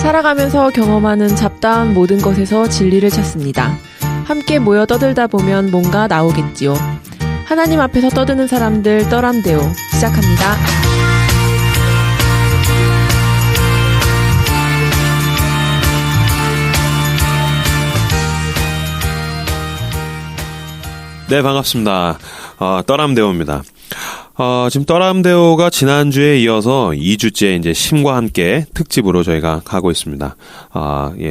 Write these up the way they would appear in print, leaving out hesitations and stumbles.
살아가면서 경험하는 잡다한 모든 것에서 진리를 찾습니다. 함께 모여 떠들다 보면 뭔가 나오겠지요. 하나님 앞에서 떠드는 사람들 떠람대오 시작합니다. 네, 반갑습니다. 떠람대오입니다. 지금 떠람대오가 지난주에 이어서 2주째 이제 심과 함께 특집으로 저희가 가고 있습니다.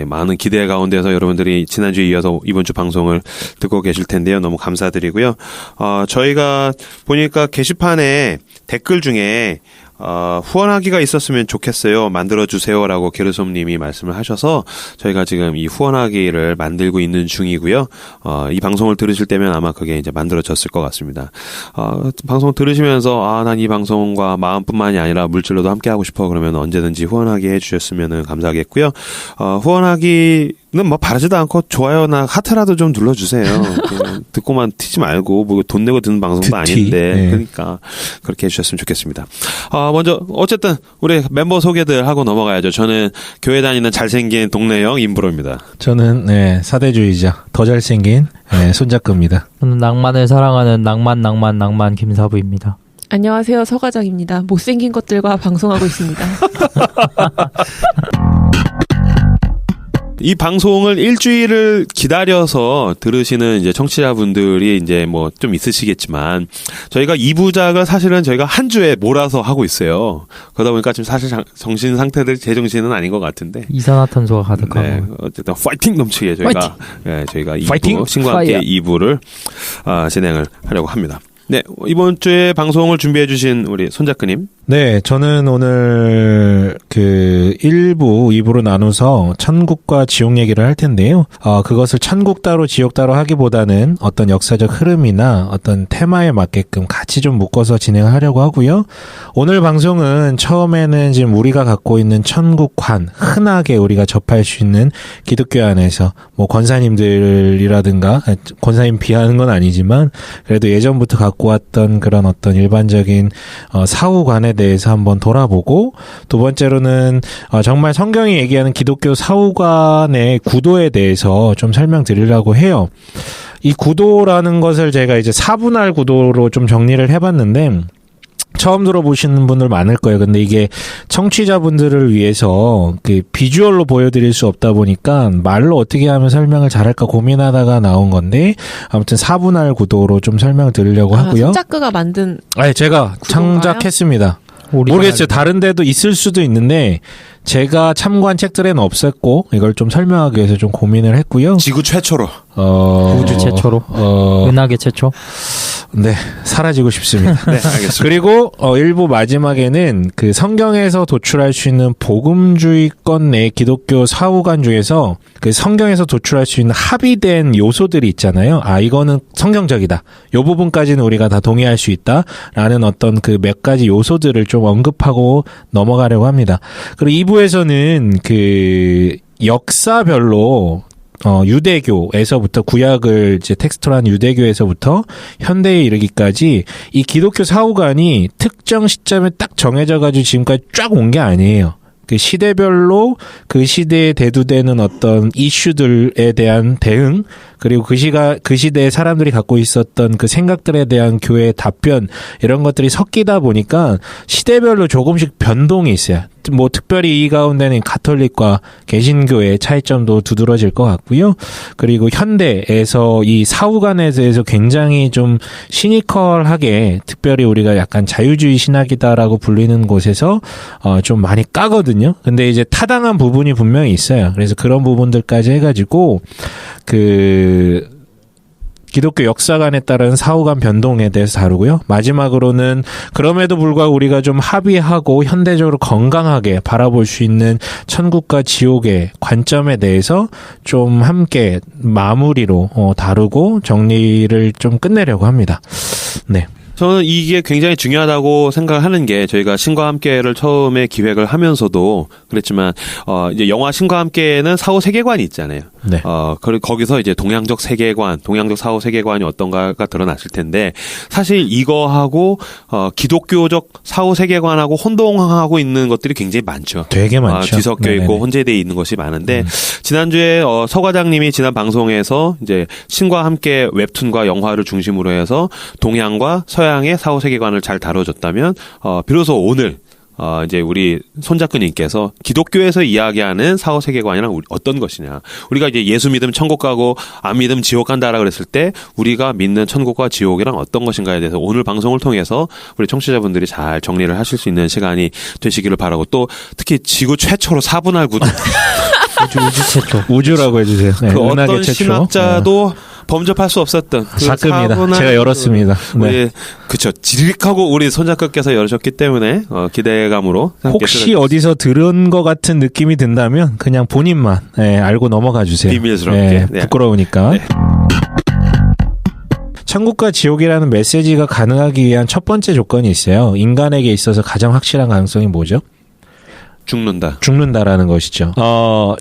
많은 기대 가운데서 여러분들이 지난주에 이어서 이번 주 방송을 듣고 계실 텐데요. 너무 감사드리고요. 저희가 보니까 게시판에 댓글 중에 후원하기가 있었으면 좋겠어요. 만들어주세요라고 게르솜님이 말씀을 하셔서 저희가 지금 이 후원하기를 만들고 있는 중이고요. 이 방송을 들으실 때면 아마 그게 이제 만들어졌을 것 같습니다. 방송 들으시면서 난 이 방송과 마음뿐만이 아니라 물질로도 함께 하고 싶어 그러면 언제든지 후원하기 해주셨으면 감사하겠고요. 후원하기는 뭐 바라지도 않고 좋아요나 하트라도 좀 눌러주세요. 듣고만 튀지 말고 뭐 돈 내고 듣는 방송도 아닌데 네. 그러니까 그렇게 해주셨으면 좋겠습니다. 먼저 어쨌든 우리 멤버 소개들 하고 넘어가야죠. 저는 교회 다니는 잘생긴 동네형 임브로입니다. 저는 사대주의자 더 잘생긴 손잡구입니다. 저는 낭만을 사랑하는 낭만 김사부입니다. 안녕하세요, 서과장입니다. 못생긴 것들과 방송하고 있습니다. 이 방송을 일주일을 기다려서 들으시는 이제 청취자분들이 이제 뭐 좀 있으시겠지만 저희가 2부작을 사실은 저희가 한 주에 몰아서 하고 있어요. 그러다 보니까 지금 사실 정신 상태들 제 정신은 아닌 것 같은데 이산화탄소가 가득하고 네, 어쨌든 파이팅 넘치게 저희가 저희가 2부 파이팅! 신과 함께 2부를 진행을 하려고 합니다. 네, 이번 주에 방송을 준비해 주신 우리 손작가님. 네, 저는 오늘 1부, 2부로 나눠서 천국과 지옥 얘기를 할 텐데요. 그것을 천국 따로 지옥 따로 하기보다는 어떤 역사적 흐름이나 어떤 테마에 맞게끔 같이 좀 묶어서 진행을 하려고 하고요. 오늘 방송은 처음에는 지금 우리가 갖고 있는 천국관, 흔하게 우리가 접할 수 있는 기독교 안에서 뭐 권사님들이라든가, 권사님 비하는 건 아니지만 그래도 예전부터 갖고 왔던 그런 어떤 일반적인 사후관에 대해서 한번 돌아보고, 두 번째로는 정말 성경이 얘기하는 기독교 사후관의 구도에 대해서 좀 설명드리려고 해요. 이 구도라는 것을 제가 이제 4분할 구도로 좀 정리를 해봤는데 처음 들어보시는 분들 많을 거예요. 근데 이게 청취자분들을 위해서 비주얼로 보여드릴 수 없다 보니까 말로 어떻게 하면 설명을 잘할까 고민하다가 나온 건데, 아무튼 4분할 구도로 좀 설명 드리려고 하고요. 손작가가 만든 제가 구도인가요? 창작했습니다. 모르겠어요. 다른 데도 있을 수도 있는데 제가 참고한 책들에는 없었고 이걸 좀 설명하기 위해서 좀 고민을 했고요. 지구 최초로 우주 최초로 은하계 최초. 네, 사라지고 싶습니다. 네, 알겠습니다. 그리고 일부 마지막에는 그 성경에서 도출할 수 있는 복음주의권 내 기독교 사후관 중에서 그 성경에서 도출할 수 있는 합의된 요소들이 있잖아요. 이거는 성경적이다. 요 부분까지는 우리가 다 동의할 수 있다라는 어떤 그 몇 가지 요소들을 좀 언급하고 넘어가려고 합니다. 그리고 2부에서는 그 역사별로 유대교에서부터 구약을 이제 텍스트로 한 유대교에서부터 현대에 이르기까지 이 기독교 사후관이 특정 시점에 딱 정해져가지고 지금까지 쫙 온 게 아니에요. 그 시대별로 그 시대에 대두되는 어떤 이슈들에 대한 대응, 그리고 그 시대에 사람들이 갖고 있었던 그 생각들에 대한 교회의 답변, 이런 것들이 섞이다 보니까 시대별로 조금씩 변동이 있어요. 뭐 특별히 이 가운데는 가톨릭과 개신교의 차이점도 두드러질 것 같고요. 그리고 현대에서 이 사후관에 대해서 굉장히 좀 시니컬하게, 특별히 우리가 약간 자유주의 신학이다라고 불리는 곳에서 좀 많이 까거든요. 근데 이제 타당한 부분이 분명히 있어요. 그래서 그런 부분들까지 해가지고 기독교 역사관에 따른 사후관 변동에 대해서 다루고요. 마지막으로는 그럼에도 불구하고 우리가 좀 합의하고 현대적으로 건강하게 바라볼 수 있는 천국과 지옥의 관점에 대해서 좀 함께 마무리로 다루고 정리를 좀 끝내려고 합니다. 네. 저는 이게 굉장히 중요하다고 생각하는 게, 저희가 신과 함께를 처음에 기획을 하면서도 그랬지만 이제 영화 신과 함께는 사후 세계관이 있잖아요. 네. 그리고 거기서 이제 동양적 세계관, 동양적 사후 세계관이 어떤가가 드러났을 텐데 사실 이거하고 기독교적 사후 세계관하고 혼동하고 있는 것들이 굉장히 많죠. 되게 많죠. 뒤섞여 있고 혼재되어 있는 것이 많은데 지난주에 서 과장님이 지난 방송에서 이제 신과 함께 웹툰과 영화를 중심으로 해서 동양과 서양의 사후 세계관을 잘 다뤄줬다면 비로소 오늘 이제 우리 손작가님께서 기독교에서 이야기하는 사후 세계관이랑 어떤 것이냐. 우리가 이제 예수 믿으면 천국 가고 안 믿으면 지옥 간다라 그랬을 때 우리가 믿는 천국과 지옥이랑 어떤 것인가에 대해서 오늘 방송을 통해서 우리 청취자분들이 잘 정리를 하실 수 있는 시간이 되시기를 바라고 또 특히 지구 최초로 4분할 구도 우주 최초. 우주라고 해주세요. 네, 그 은하계 어떤 최초. 신학자도 범접할 수 없었던 그 사건입니다. 제가 열었습니다. 우리 그쵸 지릭하고 우리 손 작가께서 열으셨기 때문에 기대감으로 혹시 어디서 들은 것 같은 느낌이 든다면 그냥 본인만 알고 넘어가 주세요. 비밀스럽게 네. 부끄러우니까. 네. 천국과 지옥이라는 메시지가 가능하기 위한 첫 번째 조건이 있어요. 인간에게 있어서 가장 확실한 가능성이 뭐죠? 죽는다라는 것이죠.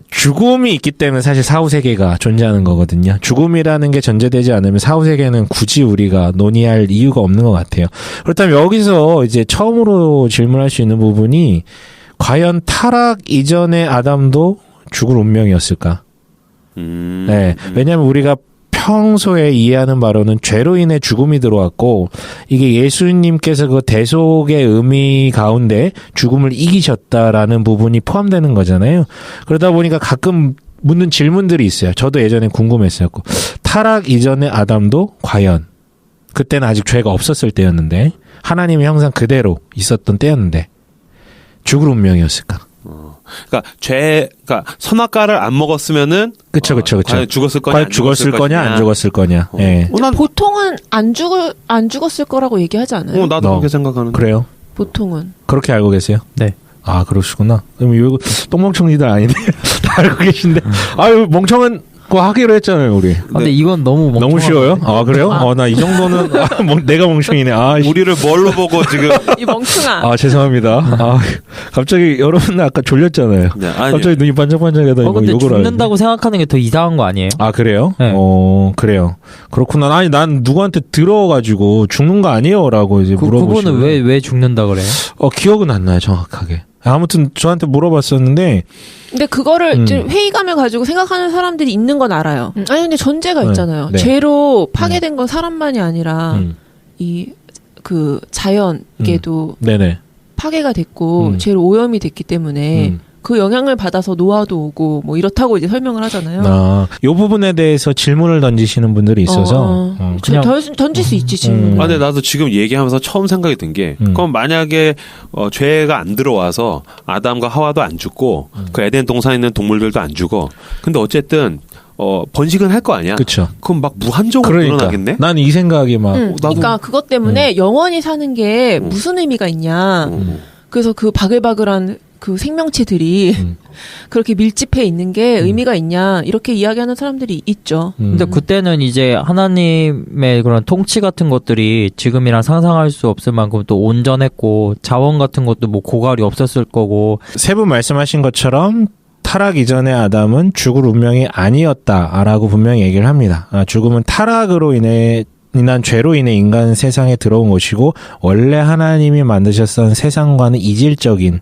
죽음이 있기 때문에 사실 사후세계가 존재하는 거거든요. 죽음이라는 게 전제되지 않으면 사후세계는 굳이 우리가 논의할 이유가 없는 것 같아요. 그렇다면 여기서 이제 처음으로 질문할 수 있는 부분이 과연 타락 이전의 아담도 죽을 운명이었을까? 네. 왜냐하면 우리가 평소에 이해하는 바로는 죄로 인해 죽음이 들어왔고 이게 예수님께서 그 대속의 의미 가운데 죽음을 이기셨다라는 부분이 포함되는 거잖아요. 그러다 보니까 가끔 묻는 질문들이 있어요. 저도 예전에 궁금했었고 타락 이전의 아담도 과연 그때는 아직 죄가 없었을 때였는데 하나님의 형상 그대로 있었던 때였는데 죽을 운명이었을까? 그러니까 선악과를 안 먹었으면은 그쵸. 과연 죽었을 거냐, 과연 죽었을 거냐, 안 죽었을 거냐. 예. 보통은 안 죽었을 거라고 얘기하지 않아요? 나도 그렇게 생각하는데. 그래요? 보통은. 그렇게 알고 계세요? 네. 아, 그러시구나. 그럼 이거 똥멍청이들 아니네. 다 알고 계신데. 아유, 멍청한 거 하기로 했잖아요, 우리. 근데 이건 너무 쉬워요? 아, 그래요? 나 이 정도는 내가 멍청이네. 우리를 뭘로 보고 지금 이 멍청아. 죄송합니다. 갑자기 여러분 아까 졸렸잖아요. 네, 갑자기 눈이 반짝반짝하다 이거 근데 욕을 죽는다고 하는데. 생각하는 게 더 이상한 거 아니에요? 아, 그래요? 네. 그래요. 그렇구나. 아니, 난 누구한테 들어가지고 죽는 거 아니에요라고 이제 물어보시고. 그분은 왜 죽는다 그래요? 기억은 안 나요, 정확하게. 아무튼 저한테 물어봤었는데. 근데 그거를 이제 회의감을 가지고 생각하는 사람들이 있는 건 알아요. 아니 근데 전제가 있잖아요. 네. 죄로 파괴된 건 사람만이 아니라 이 그 자연계도 네네. 파괴가 됐고 죄로 오염이 됐기 때문에 그 영향을 받아서 노화도 오고 뭐 이렇다고 이제 설명을 하잖아요. 이 부분에 대해서 질문을 던지시는 분들이 있어서 그냥 던질 수 있지 질문. 근데 나도 지금 얘기하면서 처음 생각이 든 게 그럼 만약에 죄가 안 들어와서 아담과 하와도 안 죽고 그 에덴 동산에 있는 동물들도 안 죽어. 근데 어쨌든 번식은 할 거 아니야. 그렇죠. 그럼 막 무한적으로 늘어나겠네. 난 이 생각이 막. 그러니까 그것 때문에 영원히 사는 게 무슨 의미가 있냐. 그래서 그 바글바글한 그 생명체들이 그렇게 밀집해 있는 게 의미가 있냐 이렇게 이야기하는 사람들이 있죠. 근데 그때는 이제 하나님의 그런 통치 같은 것들이 지금이랑 상상할 수 없을 만큼 또 온전했고 자원 같은 것도 뭐 고갈이 없었을 거고. 세 분 말씀하신 것처럼 타락 이전의 아담은 죽을 운명이 아니었다라고 분명히 얘기를 합니다. 죽음은 타락으로 인한 죄로 인해 인간 세상에 들어온 것이고 원래 하나님이 만드셨던 세상과는 이질적인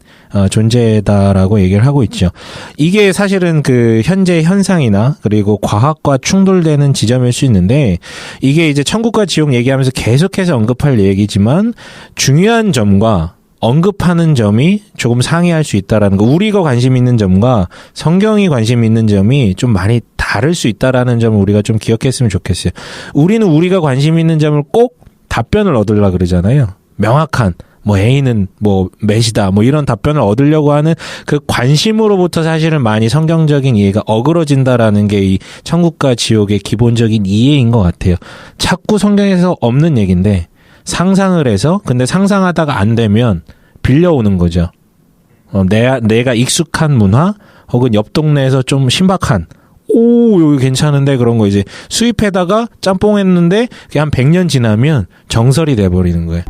존재다라고 얘기를 하고 있죠. 이게 사실은 그 현재 현상이나 그리고 과학과 충돌되는 지점일 수 있는데 이게 이제 천국과 지옥 얘기하면서 계속해서 언급할 얘기지만 중요한 점과 언급하는 점이 조금 상이할 수 있다라는 거. 우리가 관심 있는 점과 성경이 관심 있는 점이 좀 많이 다를 수 있다라는 점을 우리가 좀 기억했으면 좋겠어요. 우리는 우리가 관심 있는 점을 꼭 답변을 얻으려고 그러잖아요. 명확한 뭐 A는 뭐 몇이다 뭐 이런 답변을 얻으려고 하는 그 관심으로부터 사실은 많이 성경적인 이해가 어그러진다라는 게 이 천국과 지옥의 기본적인 이해인 것 같아요. 자꾸 성경에서 없는 얘기인데 상상을 해서 근데 상상하다가 안 되면 빌려오는 거죠. 내가 익숙한 문화 혹은 옆 동네에서 좀 신박한 여기 괜찮은데 그런 거 이제 수입해다가 짬뽕 했는데 그게 한 100년 지나면 정설이 돼버리는 거예요.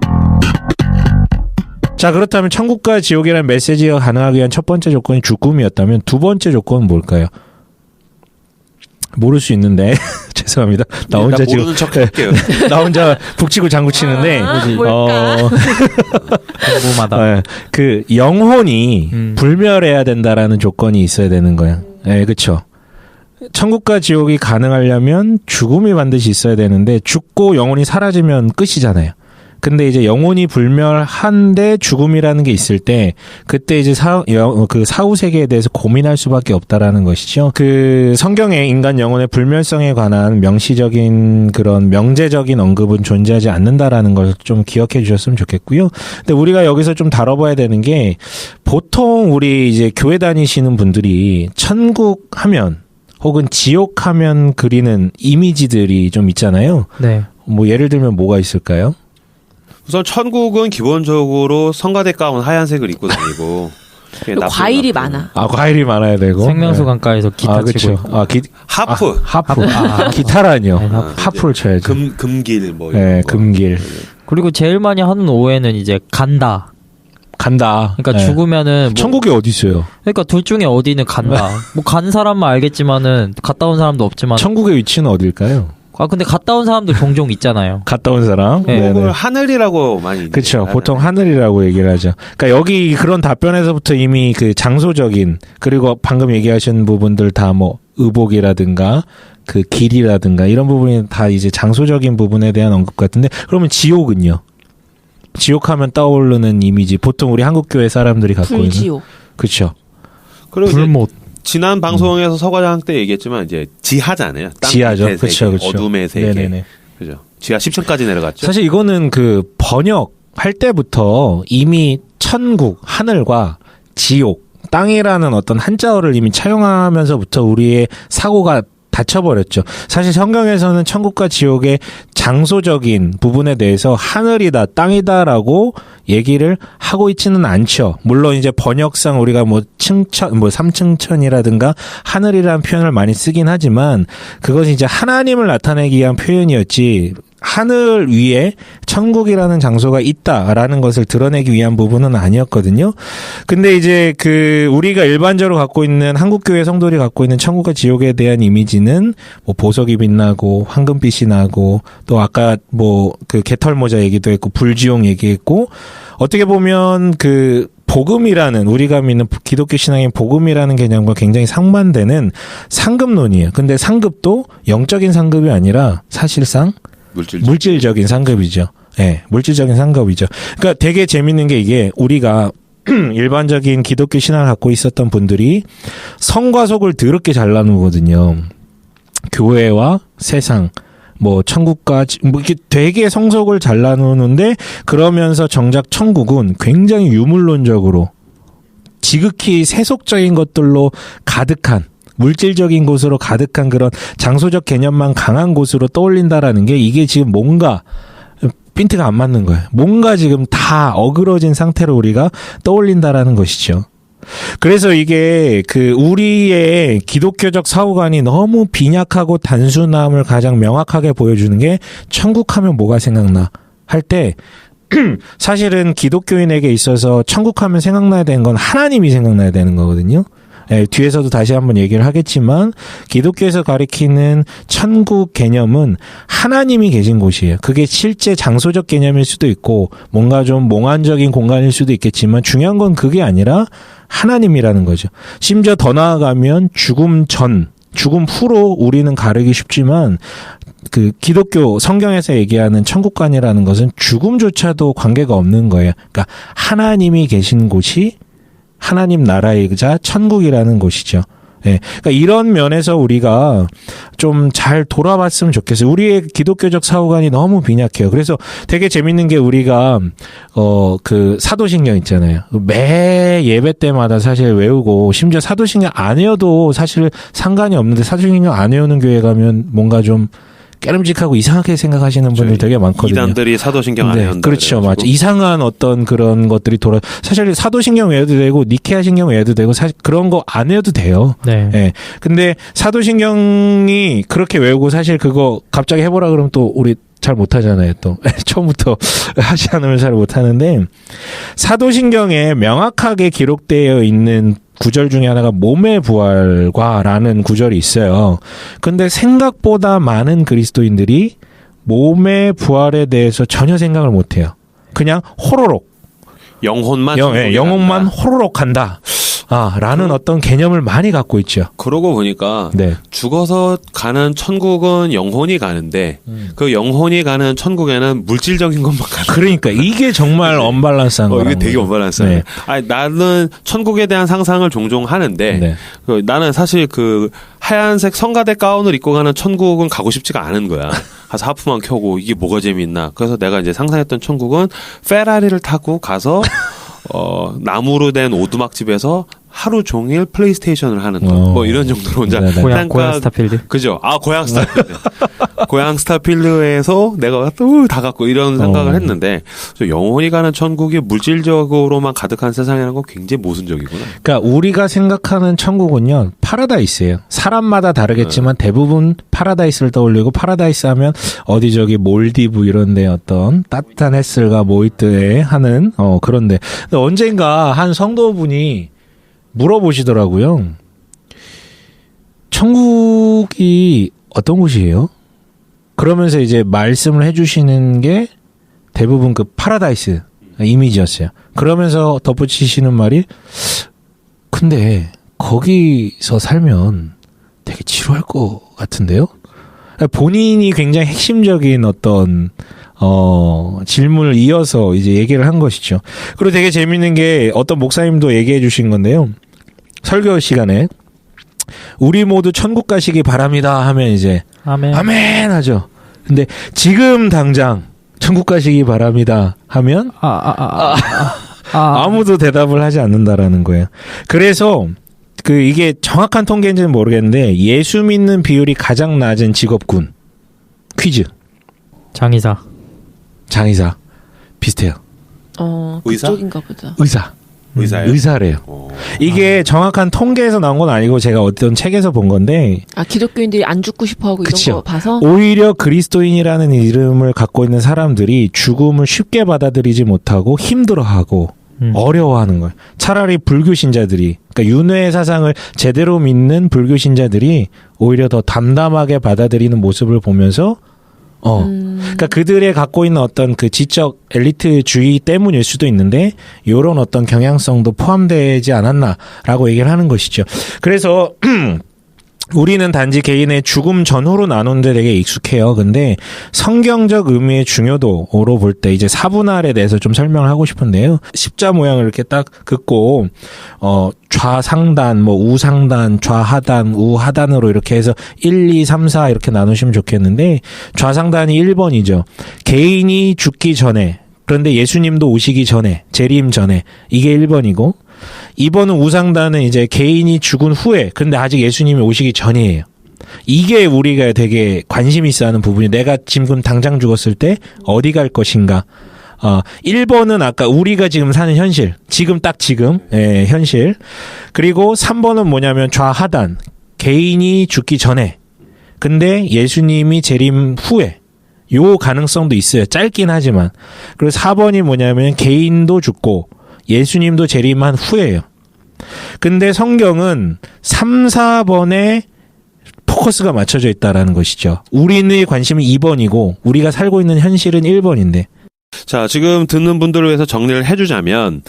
자, 그렇다면 천국과 지옥이라는 메시지가 가능하기 위한 첫 번째 조건이 죽음이었다면 두 번째 조건은 뭘까요? 모를 수 있는데 죄송합니다. 나 혼자 나 지금 모르는 척 할게요. 나 혼자 북치고 장구 치는데 뭘까? 궁금하다. 그 영혼이 불멸해야 된다라는 조건이 있어야 되는 거야. 예, 그렇죠. 천국과 지옥이 가능하려면 죽음이 반드시 있어야 되는데 죽고 영혼이 사라지면 끝이잖아요. 근데 이제 영혼이 불멸한데 죽음이라는 게 있을 때 그때 이제 그 사후 세계에 대해서 고민할 수밖에 없다라는 것이죠. 그 성경에 인간 영혼의 불멸성에 관한 명시적인 그런 명제적인 언급은 존재하지 않는다라는 걸 좀 기억해 주셨으면 좋겠고요. 근데 우리가 여기서 좀 다뤄봐야 되는 게 보통 우리 이제 교회 다니시는 분들이 천국 하면 혹은 지옥 하면 그리는 이미지들이 좀 있잖아요. 네. 뭐 예를 들면 뭐가 있을까요? 우선 천국은 기본적으로 성가대 가운 하얀색을 입고 다니고 과일이 많아. 아, 과일이 많아야 되고. 생명수 강가에서 기타 그쵸. 치고 있고. 하프. 하프. 기타라뇨. 네, 하프를 쳐야죠. 금길 뭐 네, 이런 거. 금길. 그리고 제일 많이 하는 오해는 이제 간다. 간다. 그러니까 네. 죽으면은 뭐 천국이 어디 있어요? 그러니까 둘 중에 어디는 간다. 뭐 간 사람만 알겠지만은 갔다 온 사람도 없지만. 천국의 위치는 어딜까요? 근데 갔다 온 사람도 종종 있잖아요. 갔다 온 사람? 네. 천국을 하늘이라고 많이 그렇죠. 보통 하늘이라고 얘기를 하죠. 그러니까 여기 그런 답변에서부터 이미 그 장소적인 그리고 방금 얘기하신 부분들 다 뭐 의복이라든가 그 길이라든가 이런 부분이 다 이제 장소적인 부분에 대한 언급 같은데 그러면 지옥은요? 지옥하면 떠오르는 이미지 보통 우리 한국교회 사람들이 갖고 있는 불지옥. 그렇죠. 그리고 이제 불못 지난 방송에서 서과장 때 얘기했지만 이제 지하잖아요. 땅 지하죠. 밑의 세계, 그렇죠, 그렇죠. 어둠의 세계. 네네네. 그죠. 지하 10층까지 내려갔죠. 사실 이거는 그 번역할 때부터 이미 천국, 하늘과 지옥, 땅이라는 어떤 한자어를 이미 차용하면서부터 우리의 사고가 닫혀버렸죠. 사실 성경에서는 천국과 지옥의 장소적인 부분에 대해서 하늘이다, 땅이다라고 얘기를 하고 있지는 않죠. 물론 이제 번역상 우리가 뭐 층천, 뭐 삼층천이라든가 하늘이라는 표현을 많이 쓰긴 하지만 그것이 이제 하나님을 나타내기 위한 표현이었지. 하늘 위에 천국이라는 장소가 있다라는 것을 드러내기 위한 부분은 아니었거든요. 근데 이제 그 우리가 일반적으로 갖고 있는 한국교회 성도들이 갖고 있는 천국과 지옥에 대한 이미지는 뭐 보석이 빛나고 황금빛이 나고 또 아까 뭐 그 개털모자 얘기도 했고 불지옥 얘기했고 어떻게 보면 그 복음이라는 우리가 믿는 기독교 신앙인 복음이라는 개념과 굉장히 상반되는 상급론이에요. 근데 상급도 영적인 상급이 아니라 사실상 물질적인 상급이죠. 예, 물질적인 상급이죠. 그러니까 되게 재밌는 게 이게 우리가 일반적인 기독교 신앙을 갖고 있었던 분들이 성과 속을 더럽게 잘 나누거든요. 교회와 세상, 뭐 천국과 뭐 이렇게 되게 성속을 잘 나누는데 그러면서 정작 천국은 굉장히 유물론적으로 지극히 세속적인 것들로 가득한 물질적인 곳으로 가득한 그런 장소적 개념만 강한 곳으로 떠올린다라는 게 이게 지금 뭔가 핀트가 안 맞는 거예요. 뭔가 지금 다 어그러진 상태로 우리가 떠올린다라는 것이죠. 그래서 이게 그 우리의 기독교적 사고관이 너무 빈약하고 단순함을 가장 명확하게 보여주는 게 천국 하면 뭐가 생각나 할 때 사실은 기독교인에게 있어서 천국 하면 생각나야 되는 건 하나님이 생각나야 되는 거거든요. 예, 뒤에서도 다시 한번 얘기를 하겠지만 기독교에서 가리키는 천국 개념은 하나님이 계신 곳이에요. 그게 실제 장소적 개념일 수도 있고 뭔가 좀 몽환적인 공간일 수도 있겠지만 중요한 건 그게 아니라 하나님이라는 거죠. 심지어 더 나아가면 죽음 전, 죽음 후로 우리는 가르기 쉽지만 그 기독교 성경에서 얘기하는 천국관이라는 것은 죽음조차도 관계가 없는 거예요. 그러니까 하나님이 계신 곳이 하나님 나라이자 천국이라는 곳이죠. 예. 그러니까 이런 면에서 우리가 좀 잘 돌아봤으면 좋겠어요. 우리의 기독교적 사고관이 너무 빈약해요. 그래서 되게 재밌는 게 우리가 그 사도신경 있잖아요. 매 예배 때마다 사실 외우고 심지어 사도신경 안 외워도 사실 상관이 없는데 사도신경 안 외우는 교회 가면 뭔가 좀 깨름직하고 이상하게 생각하시는 분들 되게 많거든요. 이단들이 사도신경 안 외운다. 그렇죠. 맞죠. 이상한 어떤 그런 것들이 사실 사도신경 외워도 되고 니케아 신경 외워도 되고 사실 그런 거 안 외워도 돼요. 네. 예. 근데 사도신경이 그렇게 외우고 사실 그거 갑자기 해보라 그러면 또 우리 잘 못하잖아요. 또 처음부터 하지 않으면 잘 못하는데 사도신경에 명확하게 기록되어 있는 구절 중에 하나가 몸의 부활과라는 구절이 있어요. 근데 생각보다 많은 그리스도인들이 몸의 부활에 대해서 전혀 생각을 못해요. 그냥 호로록 영혼만 영혼만 호로록 간다. 라는 어떤 개념을 많이 갖고 있죠. 그러고 보니까 네. 죽어서 가는 천국은 영혼이 가는데 그 영혼이 가는 천국에는 물질적인 것만 가는. 그러니까 이게 정말 언밸런스한 거예요. 이게 되게 언밸런스해요. 네. 아니, 나는 천국에 대한 상상을 종종 하는데 네. 나는 사실 그 하얀색 성가대 가운을 입고 가는 천국은 가고 싶지가 않은 거야. 가서 하프만 켜고 이게 뭐가 재밌나. 그래서 내가 이제 상상했던 천국은 페라리를 타고 가서 나무로 된 오두막집에서 하루 종일 플레이스테이션을 하는 거. 뭐 이런 정도로 혼자. 고향 스타필드. 그죠. 고향 스타필드. 고향 스타필드에서 내가 또 다 갖고 이런 생각을 했는데, 영혼이 가는 천국이 물질적으로만 가득한 세상이라는 건 굉장히 모순적이구나. 그러니까 우리가 생각하는 천국은요, 파라다이스예요. 사람마다 다르겠지만 대부분 파라다이스를 떠올리고, 파라다이스 하면 어디 저기 몰디브 이런데 어떤 따뜻한 햇살과 모히또에 하는 그런데 언젠가 한 성도분이 물어보시더라고요. 천국이 어떤 곳이에요? 그러면서 이제 말씀을 해주시는 게 대부분 그 파라다이스 이미지였어요. 그러면서 덧붙이시는 말이, 근데 거기서 살면 되게 지루할 것 같은데요? 본인이 굉장히 핵심적인 어떤 질문을 이어서 이제 얘기를 한 것이죠. 그리고 되게 재밌는 게 어떤 목사님도 얘기해 주신 건데요. 설교 시간에 우리 모두 천국 가시기 바랍니다 하면 이제 아멘 하죠. 근데 지금 당장 천국 가시기 바랍니다 하면 아무도 대답을 하지 않는다라는 거예요. 그래서 이게 정확한 통계인지는 모르겠는데 예수 믿는 비율이 가장 낮은 직업군 퀴즈. 장의사 비슷해요. 의사? 그쪽인가 보다. 의사예요? 의사래요. 이게 정확한 통계에서 나온 건 아니고 제가 어떤 책에서 본 건데. 기독교인들이 안 죽고 싶어하고 이런 그쵸. 거 봐서. 오히려 그리스도인이라는 이름을 갖고 있는 사람들이 죽음을 쉽게 받아들이지 못하고 힘들어하고 어려워하는 거예요. 차라리 불교 신자들이, 그러니까 윤회의 사상을 제대로 믿는 불교 신자들이 오히려 더 담담하게 받아들이는 모습을 보면서 그러니까 그들의 갖고 있는 어떤 그 지적 엘리트주의 때문일 수도 있는데 이런 어떤 경향성도 포함되지 않았나라고 얘기를 하는 것이죠. 그래서 우리는 단지 개인의 죽음 전후로 나누는데 되게 익숙해요. 근데 성경적 의미의 중요도로 볼 때 이제 사분할에 대해서 좀 설명을 하고 싶은데요. 십자 모양을 이렇게 딱 긋고 좌상단, 뭐 우상단, 좌하단, 우하단으로 이렇게 해서 1, 2, 3, 4 이렇게 나누시면 좋겠는데 좌상단이 1번이죠. 개인이 죽기 전에, 그런데 예수님도 오시기 전에, 재림 전에, 이게 1번이고 2번은 우상단은 이제 개인이 죽은 후에, 근데 아직 예수님이 오시기 전이에요. 이게 우리가 되게 관심 있어 하는 부분이, 내가 지금 당장 죽었을 때 어디 갈 것인가. 1번은 아까 우리가 지금 사는 현실, 지금 딱 지금, 현실. 그리고 3번은 뭐냐면 좌하단, 개인이 죽기 전에, 근데 예수님이 재림 후에, 요 가능성도 있어요. 짧긴 하지만. 그리고 4번이 뭐냐면 개인도 죽고 예수님도 재림한 후예요. 근데 성경은 3, 4번에 포커스가 맞춰져 있다라는 것이죠. 우리의 관심은 2번이고 우리가 살고 있는 현실은 1번인데. 자, 지금 듣는 분들을 위해서 정리를 해주자면,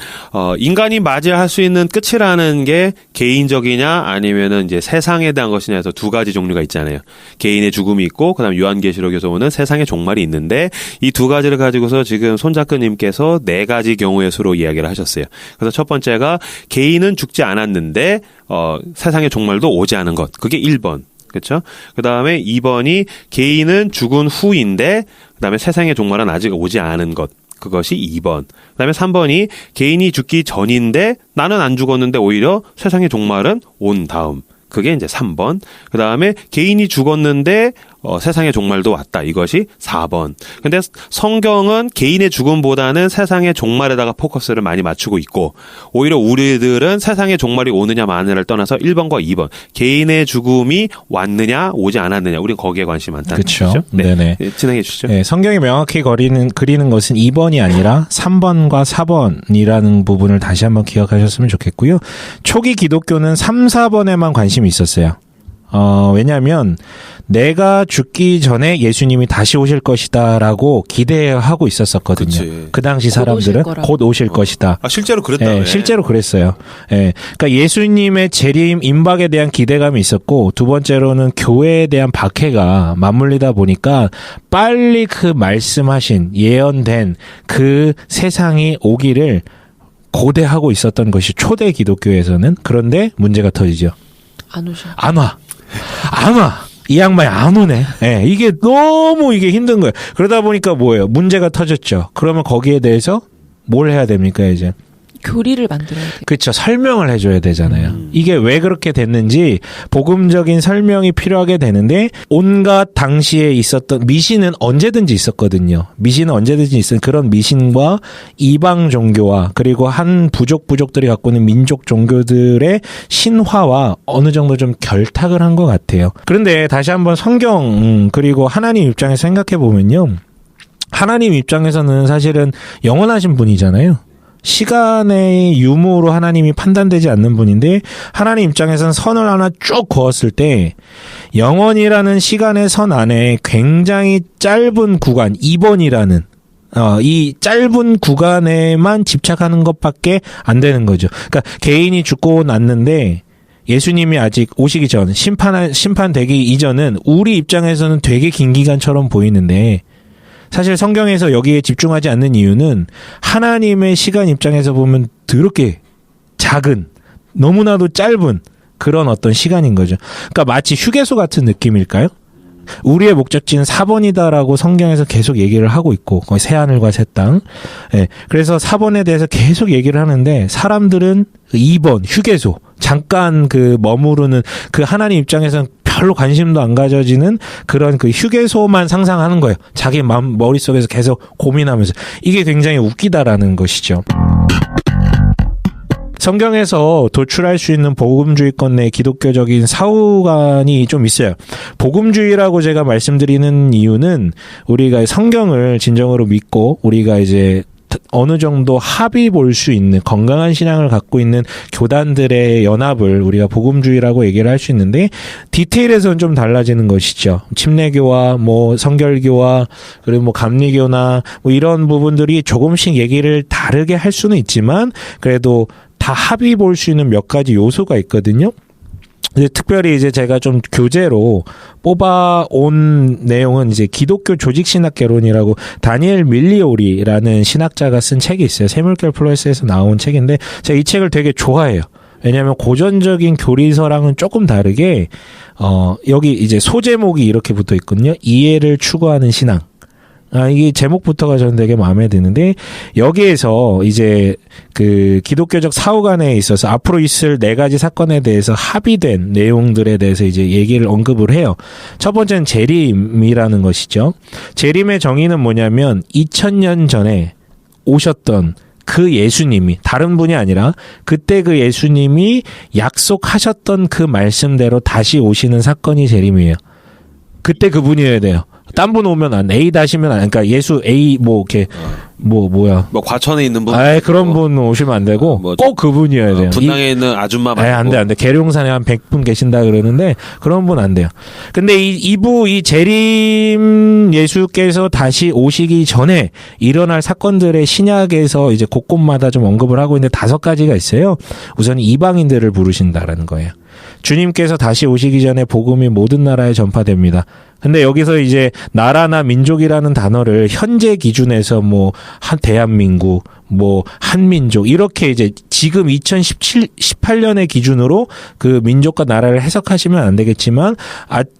인간이 맞이할 수 있는 끝이라는 게 개인적이냐 아니면은 이제 세상에 대한 것이냐 해서 두 가지 종류가 있잖아요. 개인의 죽음이 있고, 그 다음 요한계시록에서 오는 세상의 종말이 있는데, 이 두 가지를 가지고서 지금 손작가님께서 4가지 경우의 수로 이야기를 하셨어요. 그래서 첫 번째가 개인은 죽지 않았는데, 세상의 종말도 오지 않은 것. 그게 1번. 그렇죠? 그다음에 2번이 개인은 죽은 후인데 그다음에 세상의 종말은 아직 오지 않은 것. 그것이 2번. 그다음에 3번이 개인이 죽기 전인데 나는 안 죽었는데 오히려 세상의 종말은 온 다음. 그게 이제 3번. 그다음에 개인이 죽었는데 세상의 종말도 왔다. 이것이 4번. 근데 성경은 개인의 죽음보다는 세상의 종말에다가 포커스를 많이 맞추고 있고 오히려 우리들은 세상의 종말이 오느냐 마느냐를 떠나서 1번과 2번. 개인의 죽음이 왔느냐 오지 않았느냐. 우리는 거기에 관심이 많다는 그쵸. 거죠. 네. 네네. 진행해 주시죠. 네, 성경이 명확히 그리는 것은 2번이 아니라 3번과 4번이라는 부분을 다시 한번 기억하셨으면 좋겠고요. 초기 기독교는 3, 4번에만 관심이 있었어요. 왜냐하면 내가 죽기 전에 예수님이 다시 오실 것이다라고 기대하고 있었었거든요. 그치. 그 당시 사람들은 곧 오실 것이다. 실제로 그랬다. 네, 실제로 그랬어요. 네, 그러니까 예수님의 재림 임박에 대한 기대감이 있었고 두 번째로는 교회에 대한 박해가 맞물리다 보니까 빨리 그 말씀하신 예언된 그 세상이 오기를 고대하고 있었던 것이 초대 기독교에서는. 그런데 문제가 터지죠. 안 오셔. 안 와. 이 양반이 안 오네. 예, 이게 너무 힘든 거예요. 그러다 보니까 뭐예요? 문제가 터졌죠. 그러면 거기에 대해서 뭘 해야 됩니까, 이제? 교리를 만들어야 돼요. 그렇죠. 설명을 해줘야 되잖아요. 이게 왜 그렇게 됐는지 복음적인 설명이 필요하게 되는데 온갖 당시에 있었던 미신은 언제든지 있었거든요. 미신은 언제든지 있었던 그런 미신과 이방 종교와 그리고 한 부족들이 갖고 있는 민족 종교들의 신화와 어느 정도 좀 결탁을 한 것 같아요. 그런데 다시 한번 성경 그리고 하나님 입장에서 생각해 보면요. 하나님 입장에서는 사실은 영원하신 분이잖아요. 시간의 유무로 하나님이 판단되지 않는 분인데 하나님 입장에서는 선을 하나 쭉 그었을 때 영원이라는 시간의 선 안에 굉장히 짧은 구간 2번이라는 이 짧은 구간에만 집착하는 것밖에 안 되는 거죠. 그러니까 개인이 죽고 났는데 예수님이 아직 오시기 전 심판되기 이전은 우리 입장에서는 되게 긴 기간처럼 보이는데 사실 성경에서 여기에 집중하지 않는 이유는 하나님의 시간 입장에서 보면 더럽게 작은, 너무나도 짧은 그런 어떤 시간인 거죠. 그러니까 마치 휴게소 같은 느낌일까요? 우리의 목적지는 4번이다라고 성경에서 계속 얘기를 하고 있고 거의 새하늘과 새 땅. 네, 그래서 4번에 대해서 계속 얘기를 하는데 사람들은 2번 휴게소 잠깐 그 머무르는 그 하나님 입장에서는 별로 관심도 안 가져지는 그런 그 휴게소만 상상하는 거예요. 자기 머릿속에서 계속 고민하면서. 이게 굉장히 웃기다라는 것이죠. 성경에서 도출할 수 있는 복음주의권 내 기독교적인 사후관이 좀 있어요. 복음주의라고 제가 말씀드리는 이유는 우리가 성경을 진정으로 믿고 우리가 이제 어느 정도 합의 볼 수 있는 건강한 신앙을 갖고 있는 교단들의 연합을 우리가 복음주의라고 얘기를 할 수 있는데 디테일에서는 좀 달라지는 것이죠. 침례교와 뭐 성결교와 그리고 뭐 감리교나 뭐 이런 부분들이 조금씩 얘기를 다르게 할 수는 있지만 그래도 다 합의 볼 수 있는 몇 가지 요소가 있거든요. 이제 특별히 이제 제가 좀 교재로 뽑아온 내용은 이제 기독교 조직신학개론이라고 다니엘 밀리오리라는 신학자가 쓴 책이 있어요. 세물결 플러스에서 나온 책인데 제가 이 책을 되게 좋아해요. 왜냐하면 고전적인 교리서랑은 조금 다르게 여기 이제 소제목이 이렇게 붙어 있거든요. 이해를 추구하는 신앙. 이게 제목부터가 저는 되게 마음에 드는데 여기에서 이제 그 기독교적 사후관에 있어서 앞으로 있을 4가지 사건에 대해서 합의된 내용들에 대해서 이제 얘기를 언급을 해요. 첫 번째는 재림이라는 것이죠. 재림의 정의는 뭐냐면 2000년 전에 오셨던 그 예수님이 다른 분이 아니라 그때 그 예수님이 약속하셨던 그 말씀대로 다시 오시는 사건이 재림이에요. 그때 그분이어야 돼요. 딴 분 오면 안, A 다시면 안, 그러니까 예수 A 뭐 이렇게 뭐야. 뭐 과천에 있는 분. 그런 분 오시면 안 되고 꼭 그분이어야 돼요. 분당에 있는 아줌마 말고. 안 돼. 계룡산에 한 100분 계신다 그러는데 그런 분 안 돼요. 근데 이 재림 예수께서 다시 오시기 전에 일어날 사건들의 신약에서 이제 곳곳마다 좀 언급을 하고 있는데 5가지가 있어요. 우선 이방인들을 부르신다라는 거예요. 주님께서 다시 오시기 전에 복음이 모든 나라에 전파됩니다. 근데 여기서 이제 나라나 민족이라는 단어를 현재 기준에서 뭐 한 대한민국, 뭐 한민족 이렇게 이제 지금 2018년의 기준으로 그 민족과 나라를 해석하시면 안 되겠지만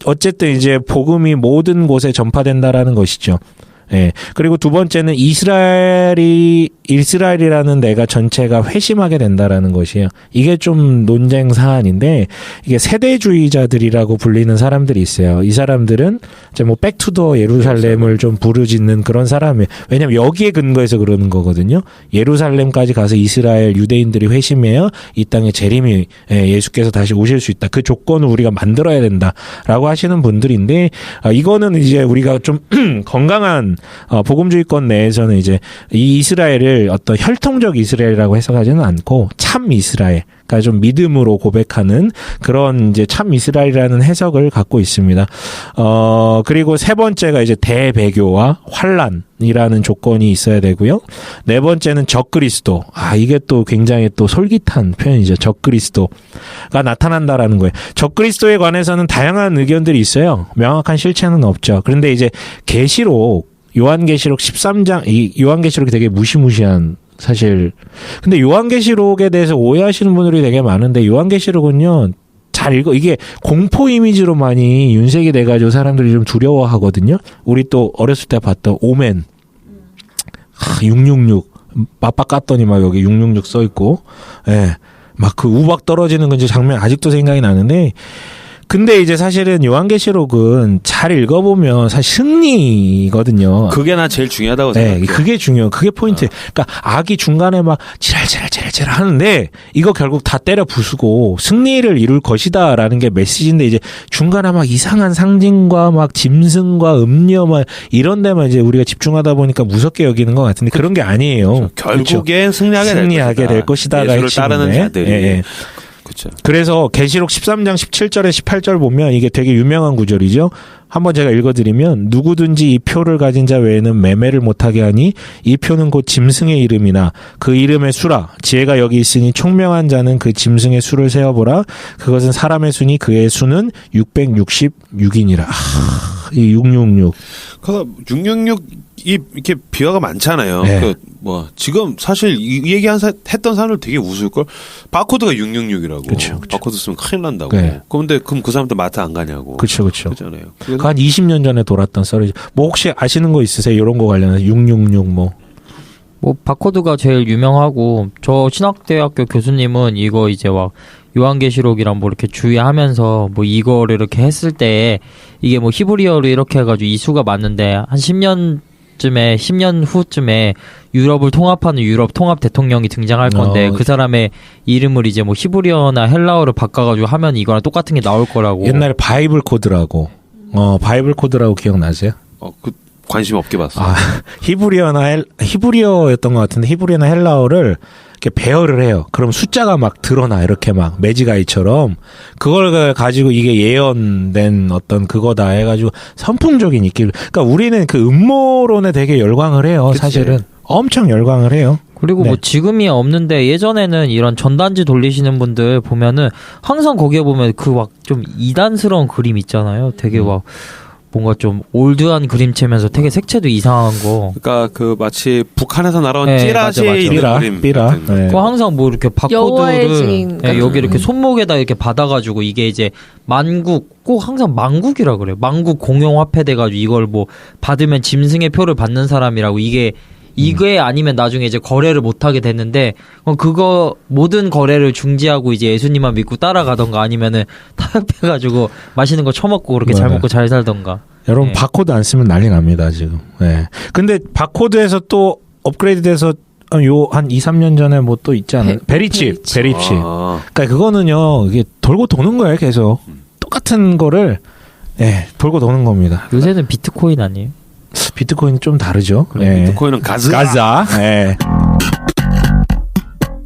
어쨌든 이제 복음이 모든 곳에 전파된다라는 것이죠. 예. 그리고 두 번째는 이스라엘이라는 내가 전체가 회심하게 된다라는 것이에요. 이게 좀 논쟁 사안인데, 이게 세대주의자들이라고 불리는 사람들이 있어요. 이 사람들은 이제 뭐 백투더 예루살렘을 좀 부르짖는 그런 사람이에요. 왜냐면 여기에 근거해서 그러는 거거든요. 예루살렘까지 가서 이스라엘 유대인들이 회심해야 이 땅에 재림이, 예수께서 다시 오실 수 있다. 그 조건을 우리가 만들어야 된다라고 하시는 분들인데, 이거는 이제 우리가 좀 건강한 복음주의권 내에서는 이제 이 이스라엘을 어떤 혈통적 이스라엘이라고 해석하지는 않고 참 이스라엘, 그러니까 좀 믿음으로 고백하는 그런 이제 참 이스라엘이라는 해석을 갖고 있습니다. 그리고 세 번째가 이제 대배교와 환란이라는 조건이 있어야 되고요. 네 번째는 적그리스도. 이게 또 굉장히 또 솔깃한 표현이죠. 적그리스도가 나타난다라는 거예요. 적그리스도에 관해서는 다양한 의견들이 있어요. 명확한 실체는 없죠. 그런데 이제 요한계시록 13장, 이 요한계시록이 되게 무시무시한 사실. 근데 요한계시록에 대해서 오해하시는 분들이 되게 많은데, 요한계시록은요, 잘 이게 공포 이미지로 많이 윤색이 돼가지고 사람들이 좀 두려워하거든요. 우리 또 어렸을 때 봤던 오멘. 666. 맞박 깠더니 막 여기 666 써있고, 예. 막 그 우박 떨어지는 건 이제 장면 아직도 생각이 나는데, 근데 이제 사실은 요한계시록은 잘 읽어보면 사실 승리거든요. 그게 나 제일 중요하다고 생각해요. 네, 그게 중요해요. 그게 포인트. 그러니까 악이 중간에 막 지랄 하는데 이거 결국 다 때려 부수고 승리를 이룰 것이다라는 게 메시지인데, 이제 중간에 막 이상한 상징과 막 짐승과 음료 막 이런 데만 이제 우리가 집중하다 보니까 무섭게 여기는 것 같은데 그런 게 아니에요. 결국엔 그렇죠. 승리하게 될 것이다가 예수를 따르는 자들이. 예. 그렇죠. 그래서 계시록 13장 17절에 18절 보면 이게 되게 유명한 구절이죠. 한번 제가 읽어드리면, 누구든지 이 표를 가진 자 외에는 매매를 못하게 하니 이 표는 곧 짐승의 이름이나 그 이름의 수라. 지혜가 여기 있으니 총명한 자는 그 짐승의 수를 세어보라. 그것은 사람의 수니 그의 수는 666이니라. 이 666. 그래서 666이 이렇게 비화가 많잖아요. 네. 지금 사실 이 얘기 했던 사람들 되게 웃을걸. 바코드가 666이라고. 그쵸. 바코드 쓰면 큰일 난다고. 네. 그럼 그 사람들 마트 안 가냐고. 그렇죠. 그렇잖아요. 한 20년 전에 돌았던 썰이죠. 뭐 혹시 아시는 거 있으세요? 이런 거 관련해서 666 뭐. 바코드가 제일 유명하고, 저 신학대학교 교수님은 이거 이제 막 요한계시록이랑 뭐 이렇게 주의하면서 뭐 이거를 이렇게 했을 때 이게 뭐 히브리어로 이렇게 해가지고 이 수가 맞는데 한 10년 후쯤에 유럽을 통합하는 유럽 통합 대통령이 등장할 건데 그 사람의 이름을 이제 뭐 히브리어나 헬라어로 바꿔가지고 하면 이거랑 똑같은 게 나올 거라고. 옛날에 바이블 코드라고. 바이블 코드라고 기억나세요? 관심 없게 봤어. 히브리어였던 것 같은데 히브리어나 헬라어를 이렇게 배열을 해요. 그럼 숫자가 막 드러나, 이렇게 막 매지가이처럼. 그걸 가지고 이게 예언된 어떤 그거다 해가지고 선풍적인 인기를. 그러니까 우리는 그 음모론에 되게 열광을 해요. 그치. 사실은 엄청 열광을 해요. 그리고 네. 뭐 지금이 없는데 예전에는 이런 전단지 돌리시는 분들 보면은 항상 거기에 보면 그 막 좀 이단스러운 그림 있잖아요. 되게 막 뭔가 좀 올드한 그림체면서 되게 색채도 이상한 거. 그러니까 그 마치 북한에서 날아온 네, 찌라시에 맞아. 있는 그림. 삐라. 같은. 네. 그거 항상 뭐 이렇게 여호와의 바코드를 증인 같은 여기 이렇게 손목에다 이렇게 받아가지고 이게 이제 만국, 꼭 항상 만국이라 그래요. 만국 공용화폐 돼가지고 이걸 뭐 받으면 짐승의 표를 받는 사람이라고. 이게 아니면 나중에 이제 거래를 못하게 됐는데, 그거 모든 거래를 중지하고 이제 예수님만 믿고 따라가던가 아니면은 타협해가지고 맛있는 거 처먹고 그렇게 잘 먹고 잘 살던가. 여러분 네. 바코드 안 쓰면 난리 납니다 지금. 네. 근데 바코드에서 또 업그레이드돼서 요 한 2-3년 전에 뭐 또 있지 않아요? 베리칩. 그러니까 그거는요, 이게 돌고 도는 거예요 계속. 똑같은 거를 돌고 도는 겁니다. 요새는 비트코인 아니에요? 비트코인은 좀 다르죠. 비트코인은 가자. 네.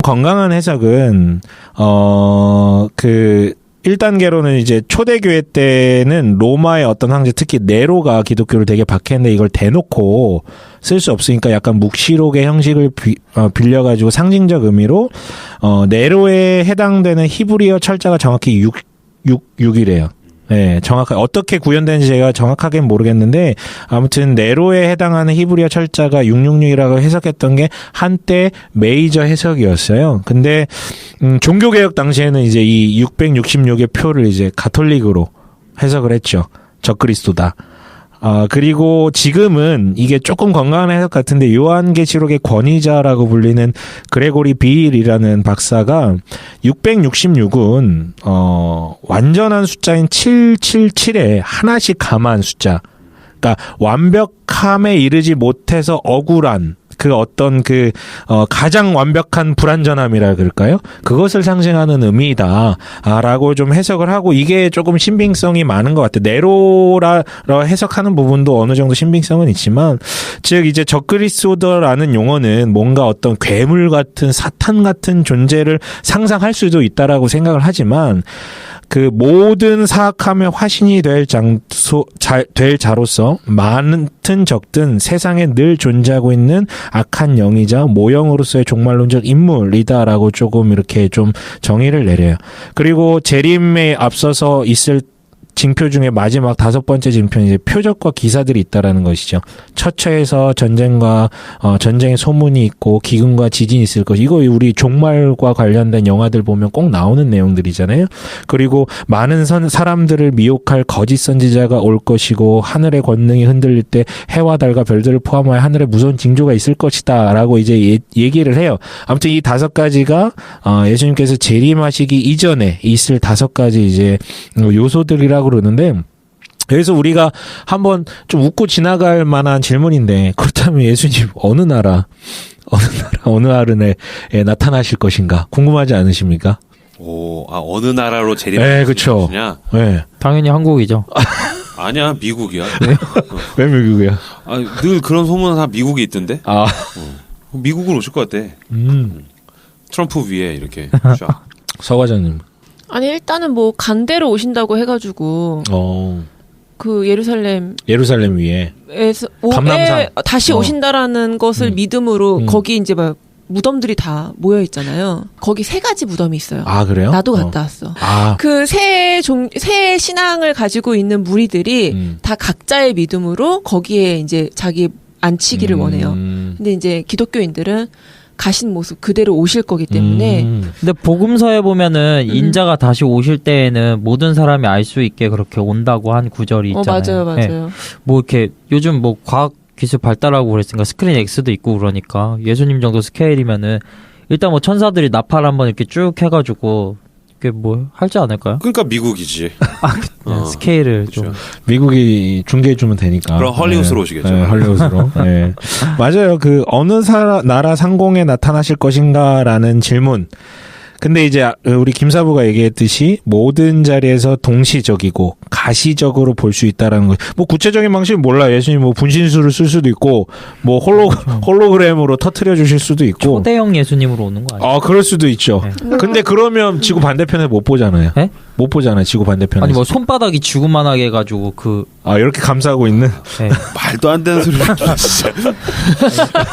건강한 해석은 1단계로는 이제 초대교회 때는 로마의 어떤 황제, 특히 네로가 기독교를 되게 박해했는데 이걸 대놓고 쓸 수 없으니까 약간 묵시록의 형식을 빌려가지고 상징적 의미로 네로에 해당되는 히브리어 철자가 정확히 6이래요. 네, 정확하게 어떻게 구현되는지 제가 정확하게는 모르겠는데, 아무튼 네로에 해당하는 히브리어 철자가 666이라고 해석했던 게 한때 메이저 해석이었어요. 근데 종교개혁 당시에는 이제 이 666의 표를 이제 가톨릭으로 해석을 했죠. 적그리스도다. 그리고 지금은 이게 조금 건강한 해석 같은데 요한계시록의 권위자라고 불리는 그레고리 빌이라는 박사가 666은 완전한 숫자인 777에 하나씩 감한 숫자. 그러니까 완벽함에 이르지 못해서 억울한 그 어떤 가장 완벽한 불완전함이라 그럴까요? 그것을 상징하는 의미다라고 좀 해석을 하고 이게 조금 신빙성이 많은 것 같아요. 네로라 해석하는 부분도 어느 정도 신빙성은 있지만 즉 이제 적그리스도라는 용어는 뭔가 어떤 괴물 같은 사탄 같은 존재를 상상할 수도 있다라고 생각을 하지만 그 모든 사악함의 화신이 될 자로서 많든 적든 세상에 늘 존재하고 있는 악한 영이자 모형으로서의 종말론적 인물이다라고 조금 이렇게 좀 정의를 내려요. 그리고 재림에 앞서서 있을 징표 중에 마지막 5번째 징표는 이제 표적과 기사들이 있다라는 것이죠. 처처에서 전쟁과 전쟁의 소문이 있고 기근과 지진이 있을 것. 이거 우리 종말과 관련된 영화들 보면 꼭 나오는 내용들이잖아요. 그리고 많은 사람들을 미혹할 거짓 선지자가 올 것이고 하늘의 권능이 흔들릴 때 해와 달과 별들을 포함하여 하늘에 무서운 징조가 있을 것이다라고 이제 얘기를 해요. 아무튼 이 5가지가 예수님께서 재림하시기 이전에 있을 5가지 이제 요소들이라고 그러는데 그래서 우리가 한번 좀 웃고 지나갈 만한 질문인데 그렇다면 예수님 어느 나라에 나타나실 것인가 궁금하지 않으십니까? 어느 나라로 재림하실 것이냐? 네. 당연히 한국이죠. 아니야, 미국이야. 네? 왜 미국이야? 늘 그런 소문은 다 미국에 있던데. 미국으로 오실 것 같아. 트럼프 위에 이렇게 쫙. 서 과장님. 아니 일단은 뭐 간대로 오신다고 해가지고 그 예루살렘 위에에서 감람산 다시 오신다라는 것을 믿음으로 거기 이제 막 무덤들이 다 모여 있잖아요. 거기 3가지 무덤이 있어요. 아 그래요? 나도 갔다 왔어. 그 새 신앙을 가지고 있는 무리들이 다 각자의 믿음으로 거기에 이제 자기 안치기를 원해요. 근데 이제 기독교인들은 가신 모습 그대로 오실 거기 때문에. 근데 복음서에 보면은 인자가 다시 오실 때에는 모든 사람이 알 수 있게 그렇게 온다고 한 구절이 있잖아요. 맞아요. 네. 뭐 이렇게 요즘 뭐 과학 기술 발달하고 그랬으니까 스크린 X도 있고 그러니까 예수님 정도 스케일이면은 일단 뭐 천사들이 나팔 한번 이렇게 쭉 해가지고 그게 뭐 할지 않을까요? 그러니까 미국이지. 스케일을 그렇죠. 좀 미국이 중개해주면 되니까. 그럼 헐리우드로 오시겠죠. 네, 헐리우드로. 네. 맞아요. 그 어느 나라 상공에 나타나실 것인가라는 질문. 근데 이제 우리 김사부가 얘기했듯이 모든 자리에서 동시적이고 가시적으로 볼 수 있다라는 거. 뭐 구체적인 방식은 몰라. 예수님 뭐 분신술을 쓸 수도 있고 뭐 홀로그램으로 터트려 주실 수도 있고. 초대형 예수님으로 오는 거 아니에요? 그럴 수도 있죠. 네. 근데 그러면 지구 반대편에 못 보잖아요. 네? 못 보잖아요. 지구 반대편에. 아니 뭐 손바닥이 지구만하게 해가지고 이렇게 감싸고 있는. 네. 말도 안 되는 소리를 진짜.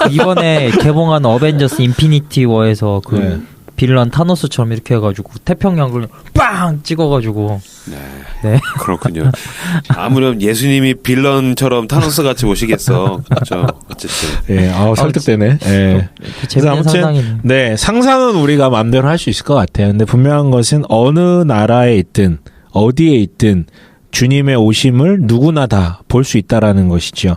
이번에 개봉한 어벤져스 인피니티 워에서 네. 빌런 타노스처럼 이렇게 해가지고 태평양을 빵 찍어가지고. 네. 그렇군요. 아무렴 예수님이 빌런처럼 타노스 같이 오시겠어. 그렇죠. 어쨌든. 네, 설득되네. 네. 그래서 아무튼 상상이네. 네, 상상은 우리가 마음대로 할 수 있을 것 같아요. 근데 분명한 것은 어느 나라에 있든 어디에 있든 주님의 오심을 누구나 다 볼 수 있다라는 것이죠.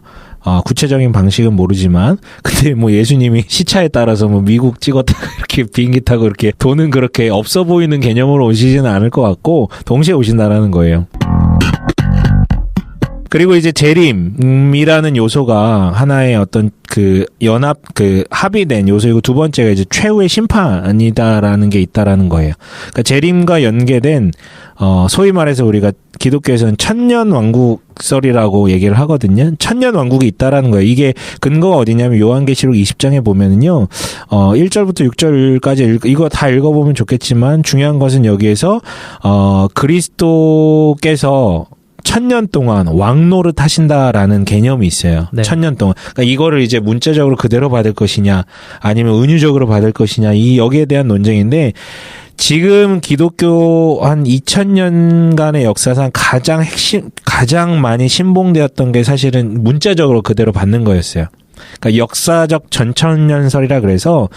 구체적인 방식은 모르지만, 근데 뭐 예수님이 시차에 따라서 뭐 미국 찍었다가 이렇게 비행기 타고 이렇게 돈은 그렇게 없어 보이는 개념으로 오시지는 않을 것 같고, 동시에 오신다라는 거예요. 그리고 이제 재림이라는 요소가 하나의 어떤 합의된 요소이고 두 번째가 이제 최후의 심판이다라는 게 있다라는 거예요. 그러니까 재림과 연계된, 소위 말해서 우리가 기독교에서는 천년 왕국설이라고 얘기를 하거든요. 천년 왕국이 있다라는 거예요. 이게 근거가 어디냐면 요한계시록 20장에 보면은요, 1절부터 6절까지 이거 다 읽어보면 좋겠지만 중요한 것은 여기에서, 그리스도께서 1000년 동안 왕노릇 하신다라는 개념이 있어요. 네. 1000년 동안. 그러니까 이거를 이제 문자적으로 그대로 받을 것이냐, 아니면 은유적으로 받을 것이냐, 여기에 대한 논쟁인데, 지금 기독교 한 2000년간의 역사상 가장 많이 신봉되었던 게 사실은 문자적으로 그대로 받는 거였어요. 그러니까 역사적 전천년설이라 그래서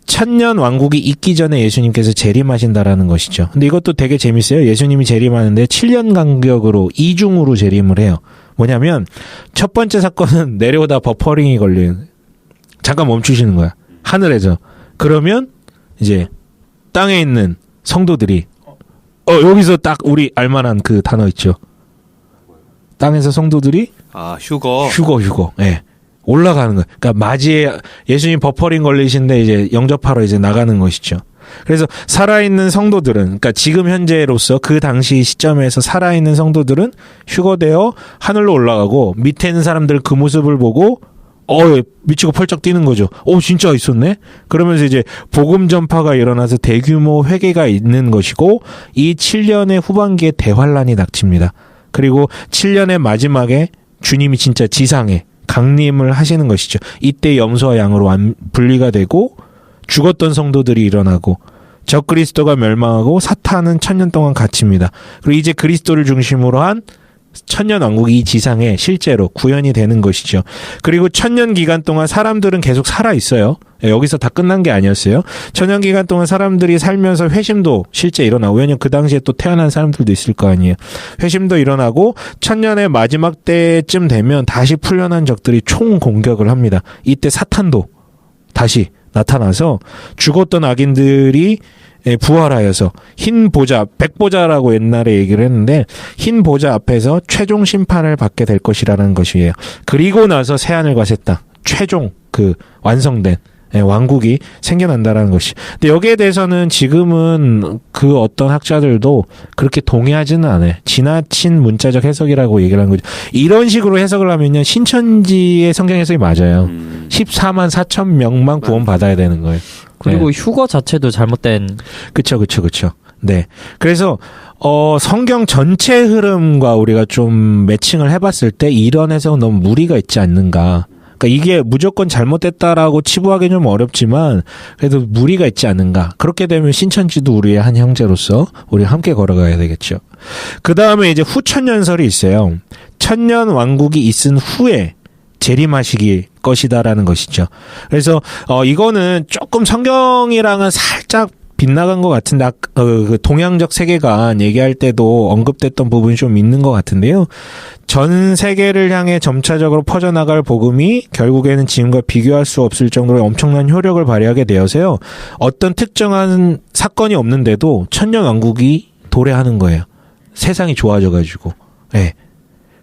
1000년 왕국이 있기 전에 예수님께서 재림하신다라는 것이죠. 근데 이것도 되게 재밌어요. 예수님이 재림하는데 7년 간격으로 이중으로 재림을 해요. 뭐냐면 첫 번째 사건은 내려오다 버퍼링이 걸린 잠깐 멈추시는 거야. 하늘에서. 그러면 이제 땅에 있는 성도들이 여기서 딱 우리 알만한 그 단어 있죠. 땅에서 성도들이 휴거. 예. 올라가는 거예요. 그러니까 맞이에 예수님 버퍼링 걸리신데 이제 영접하러 이제 나가는 것이죠. 그래서 살아있는 성도들은, 그러니까 지금 현재로서 그 당시 시점에서 살아있는 성도들은 휴거되어 하늘로 올라가고 밑에 있는 사람들 그 모습을 보고 미치고 펄쩍 뛰는 거죠. 진짜 있었네? 그러면서 이제 복음 전파가 일어나서 대규모 회개가 있는 것이고 이 7년의 후반기에 대환란이 닥칩니다. 그리고 7년의 마지막에 주님이 진짜 지상에 강림을 하시는 것이죠. 이때 염소와 양으로 분리가 되고 죽었던 성도들이 일어나고 적그리스도가 멸망하고 사탄은 1000년 동안 갇힙니다. 그리고 이제 그리스도를 중심으로 한 천년왕국이 이 지상에 실제로 구현이 되는 것이죠. 그리고 1000년 기간 동안 사람들은 계속 살아있어요. 여기서 다 끝난 게 아니었어요. 1000년 기간 동안 사람들이 살면서 회심도 실제 일어나고, 왜냐면 그 당시에 또 태어난 사람들도 있을 거 아니에요. 회심도 일어나고 1000년의 마지막 때쯤 되면 다시 풀려난 적들이 총공격을 합니다. 이때 사탄도 다시 나타나서 죽었던 악인들이 부활하여서 흰 보좌, 백보좌라고 옛날에 얘기를 했는데 흰 보좌 앞에서 최종 심판을 받게 될 것이라는 것이에요. 그리고 나서 새하늘과 새 땅, 최종 그 완성된 왕국이 생겨난다라는 것이. 근데 여기에 대해서는 지금은 그 어떤 학자들도 그렇게 동의하지는 않아요. 지나친 문자적 해석이라고 얘기를 하는 거죠. 이런 식으로 해석을 하면요, 신천지의 성경 해석이 맞아요. 14만 4천 명만 구원 받아야 되는 거예요. 그리고 휴거 자체도 잘못된. 그쵸. 네. 그래서, 성경 전체 흐름과 우리가 좀 매칭을 해봤을 때 이런 해석은 너무 무리가 있지 않는가. 그러니까 이게 무조건 잘못됐다라고 치부하기 좀 어렵지만 그래도 무리가 있지 않는가. 그렇게 되면 신천지도 우리의 한 형제로서 우리 함께 걸어가야 되겠죠. 그 다음에 이제 후천년설이 있어요. 천년 왕국이 있은 후에 재림하시길 것이다라는 것이죠. 그래서 이거는 조금 성경이랑은 살짝 빗나간 것 같은데 그 동양적 세계관 얘기할 때도 언급됐던 부분이 좀 있는 것 같은데요. 전 세계를 향해 점차적으로 퍼져나갈 복음이 결국에는 지금과 비교할 수 없을 정도로 엄청난 효력을 발휘하게 되어서요. 어떤 특정한 사건이 없는데도 천년 왕국이 도래하는 거예요. 세상이 좋아져가지고. 네.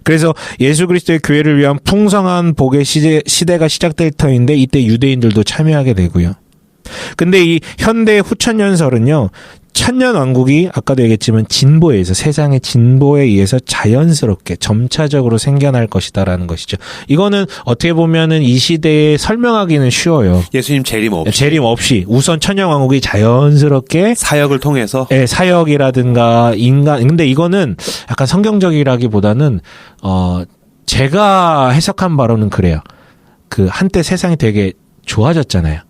그래서 예수 그리스도의 교회를 위한 풍성한 복의 시대가 시작될 터인데 이때 유대인들도 참여하게 되고요. 근데 이 현대 후천년설은요, 천년 왕국이 아까도 얘기했지만 진보에 의해서, 세상의 진보에 의해서 자연스럽게 점차적으로 생겨날 것이다라는 것이죠. 이거는 어떻게 보면은 이 시대에 설명하기는 쉬워요. 예수님 재림 없이 우선 천년 왕국이 자연스럽게 사역을 통해서, 사역이라든가 인간. 근데 이거는 약간 성경적이라기보다는 제가 해석한 바로는 그래요. 그 한때 세상이 되게 좋아졌잖아요.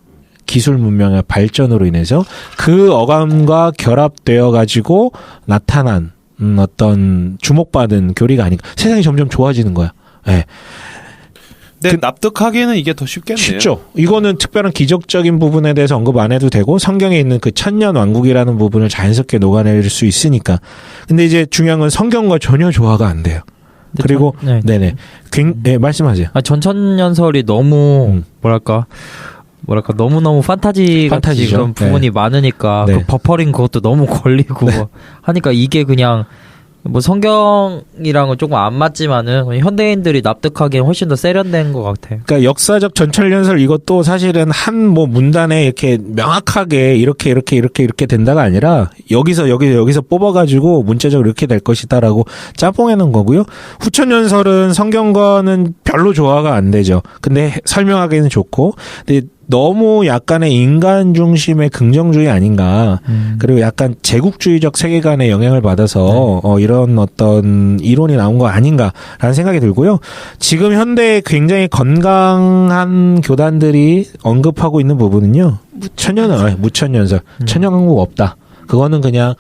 기술 문명의 발전으로 인해서 그 어감과 결합되어 가지고 나타난 어떤 주목받은 교리가 아닌가. 세상이 점점 좋아지는 거야. 네. 근데 납득하기에는 이게 더 쉽겠네요. 쉽죠. 이거는 특별한 기적적인 부분에 대해서 언급 안 해도 되고 성경에 있는 그 천년 왕국이라는 부분을 자연스럽게 녹아낼 수 있으니까. 근데 이제 중요한 건 성경과 전혀 조화가 안 돼요. 그리고 네네. 말씀하세요. 전천년설이 너무 뭐랄까 너무너무 판타지 같이 그런 부분이 많으니까 그 버퍼링 그것도 너무 걸리고 하니까 이게 그냥 뭐 성경이랑은 조금 안 맞지만은 현대인들이 납득하기엔 훨씬 더 세련된 것 같아요. 그러니까 역사적 전천년설 이것도 사실은 한 뭐 문단에 이렇게 명확하게 이렇게 된다가 아니라 여기서 뽑아가지고 문자적으로 이렇게 될 것이다라고 짬뽕해놓은 거고요. 후천년설은 성경과는 별로 조화가 안 되죠. 근데 설명하기는 좋고, 근데 너무 약간의 인간 중심의 긍정주의 아닌가. 그리고 약간 제국주의적 세계관의 영향을 받아서 이런 어떤 이론이 나온 거 아닌가라는 생각이 들고요. 지금 현대에 굉장히 건강한 교단들이 언급하고 있는 부분은요. 무천년설. 천년왕국 없다. 그거는 그냥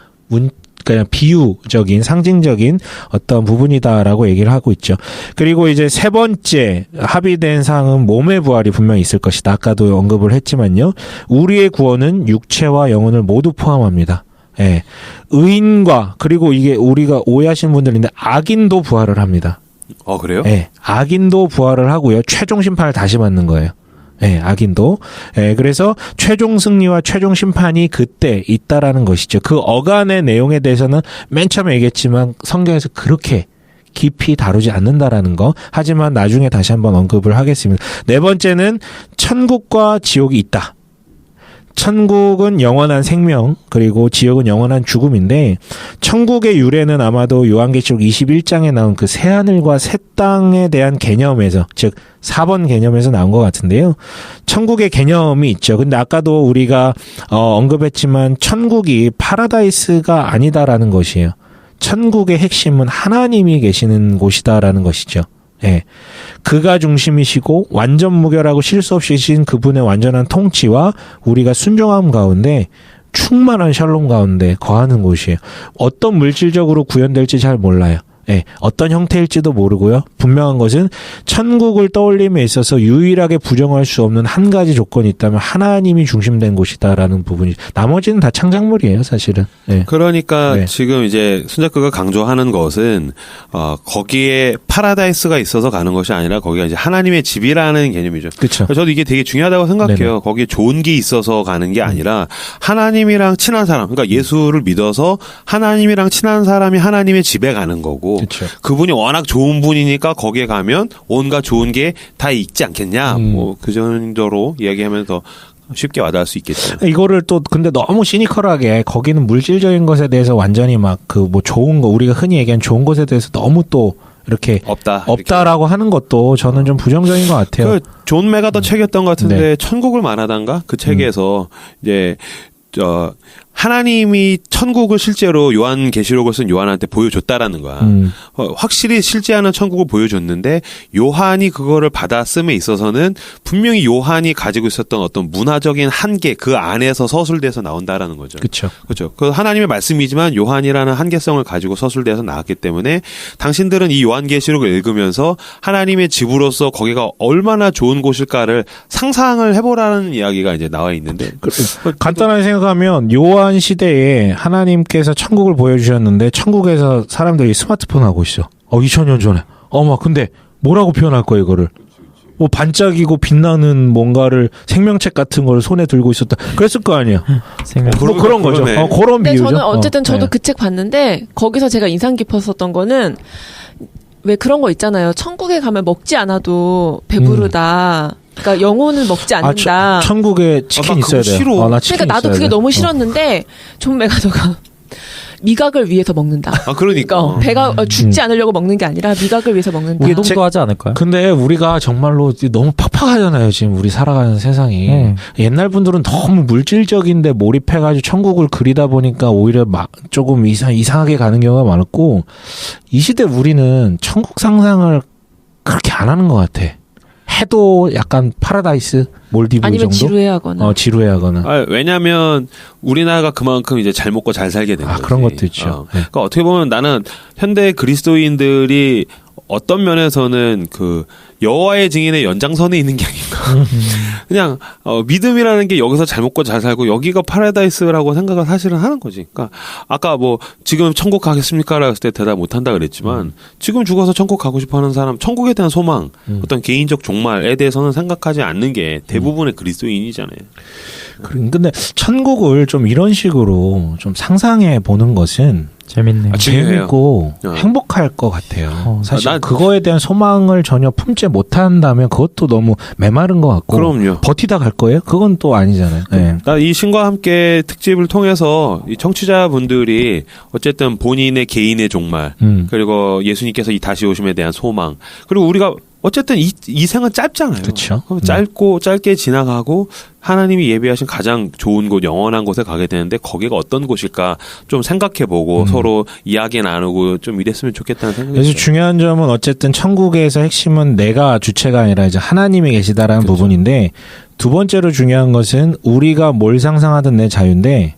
비유적인 상징적인 어떤 부분이다라고 얘기를 하고 있죠. 그리고 이제 세 번째 합의된 사항은 몸의 부활이 분명히 있을 것이다. 아까도 언급을 했지만요. 우리의 구원은 육체와 영혼을 모두 포함합니다. 예. 의인과, 그리고 이게 우리가 오해하시는 분들인데 악인도 부활을 합니다. 그래요? 예, 악인도 부활을 하고요. 최종 심판을 다시 받는 거예요. 예, 악인도. 예, 그래서 최종 승리와 최종 심판이 그때 있다라는 것이죠. 그 어간의 내용에 대해서는 맨 처음에 얘기했지만 성경에서 그렇게 깊이 다루지 않는다라는 거. 하지만 나중에 다시 한번 언급을 하겠습니다. 네 번째는 천국과 지옥이 있다. 천국은 영원한 생명, 그리고 지옥은 영원한 죽음인데, 천국의 유래는 아마도 요한계시록 21장에 나온 그 새하늘과 새 땅에 대한 개념에서, 즉 4번 개념에서 나온 것 같은데요. 천국의 개념이 있죠. 근데 아까도 우리가 언급했지만 천국이 파라다이스가 아니다라는 것이에요. 천국의 핵심은 하나님이 계시는 곳이다라는 것이죠. 예. 그가 중심이시고 완전 무결하고 실수 없이 계신 그분의 완전한 통치와 우리가 순종함 가운데 충만한 샬롬 가운데 거하는 곳이에요. 어떤 물질적으로 구현될지 잘 몰라요. 예, 어떤 형태일지도 모르고요. 분명한 것은 천국을 떠올림에 있어서 유일하게 부정할 수 없는 한 가지 조건이 있다면 하나님이 중심된 곳이다라는 부분이, 나머지는 다 창작물이에요, 사실은. 예. 그러니까 네. 지금 이제 손잡교가 강조하는 것은 거기에 파라다이스가 있어서 가는 것이 아니라 거기가 이제 하나님의 집이라는 개념이죠. 그렇죠. 저도 이게 되게 중요하다고 생각해요. 네네. 거기에 좋은 게 있어서 가는 게 아니라 하나님이랑 친한 사람, 그러니까 예수를 믿어서 하나님이랑 친한 사람이 하나님의 집에 가는 거고, 그렇죠. 그분이 워낙 좋은 분이니까 거기에 가면 온갖 좋은 게 다 있지 않겠냐. 뭐 그 정도로 이야기하면 더 쉽게 와닿을 수 있겠죠. 이거를 또 근데 너무 시니컬하게 거기는 물질적인 것에 대해서 완전히 막 그 뭐 좋은 거, 우리가 흔히 얘기하는 좋은 것에 대해서 너무 또 이렇게 없다라고 하는 것도 저는 좀 부정적인 것 같아요. 그 존 메가더 책이었던 것 같은데 네. 천국을 말하단가 그 책에서 이제 하나님이 천국을 실제로 요한계시록을 쓴 요한한테 보여줬다라는 거야. 확실히 실제하는 천국을 보여줬는데 요한이 그거를 받았음에 있어서는 분명히 요한이 가지고 있었던 어떤 문화적인 한계, 그 안에서 서술돼서 나온다라는 거죠. 그렇죠. 그렇죠. 그 하나님의 말씀이지만 요한이라는 한계성을 가지고 서술돼서 나왔기 때문에 당신들은 이 요한계시록을 읽으면서 하나님의 집으로서 거기가 얼마나 좋은 곳일까를 상상을 해보라는 이야기가 이제 나와 있는데, 간단하게 생각하면 요한 시대에 하나님께서 천국을 보여주셨는데 천국에서 사람들이 스마트폰 하고 있어. 2000년 전에. 막 근데 뭐라고 표현할 거야 이거를? 뭐 반짝이고 빛나는 뭔가를, 생명책 같은 걸 손에 들고 있었다. 그랬을 거 아니야. 뭐 그런 거죠. 그런 근데 비유죠. 저는 어쨌든 저도 네. 그 책 봤는데 거기서 제가 인상 깊었었던 거는 왜 그런 거 있잖아요. 천국에 가면 먹지 않아도 배부르다. 그러니까 영혼을 먹지 않는다. 천국에 치킨 있어야 돼요. 싫어. 나 치킨 그러니까 나도 있어야 그게 돼. 너무 싫었는데 존 메가더가 미각을 위해서 먹는다. 그러니까. 배가 죽지 않으려고 먹는 게 아니라 미각을 위해서 먹는다. 우리 정도 하지 않을까요? 근데 우리가 정말로 너무 팍팍하잖아요. 지금 우리 살아가는 세상이. 옛날 분들은 너무 물질적인데 몰입해가지고 천국을 그리다 보니까 오히려 조금 이상하게 가는 경우가 많았고, 이 시대 우리는 천국 상상을 그렇게 안 하는 것 같아. 해도 약간 파라다이스, 몰디브 아니면 정도? 지루해하거나. 지루해하거나. 왜냐하면 우리나라가 그만큼 이제 잘 먹고 잘 살게 된 거지. 그런 것도 있죠. 네. 그러니까 어떻게 보면 나는 현대 그리스도인들이 어떤 면에서는 그 여호와의 증인의 연장선에 있는 게 아닌가. 그냥 믿음이라는 게 여기서 잘 먹고 잘 살고 여기가 파라다이스라고 생각을 사실은 하는 거지. 그러니까 아까 뭐 지금 천국 가겠습니까라고 했을 때 대답 못 한다 그랬지만 지금 죽어서 천국 가고 싶어 하는 사람, 천국에 대한 소망, 어떤 개인적 종말에 대해서는 생각하지 않는 게 대부분의 그리스도인이잖아요. 근데 천국을 좀 이런 식으로 좀 상상해 보는 것은 재밌네요. 재밌고 행복할 것 같아요. 사실 그거에 대한 소망을 전혀 품지 못한다면 그것도 너무 메마른 것 같고. 그럼요. 버티다 갈 거예요? 그건 또 아니잖아요. 네. 이 신과 함께 특집을 통해서 이 청취자분들이 어쨌든 본인의 개인의 종말, 그리고 예수님께서 이 다시 오심에 대한 소망, 그리고 우리가 어쨌든 이 생은 짧잖아요. 그렇죠. 짧게 지나가고 하나님이 예비하신 가장 좋은 곳, 영원한 곳에 가게 되는데 거기가 어떤 곳일까 좀 생각해보고 서로 이야기 나누고 좀 이랬으면 좋겠다는 생각이 그래서 있어요. 중요한 점은 어쨌든 천국에서 핵심은 내가 주체가 아니라 이제 하나님이 계시다라는 그렇죠. 부분인데, 두 번째로 중요한 것은 우리가 뭘 상상하든 내 자유인데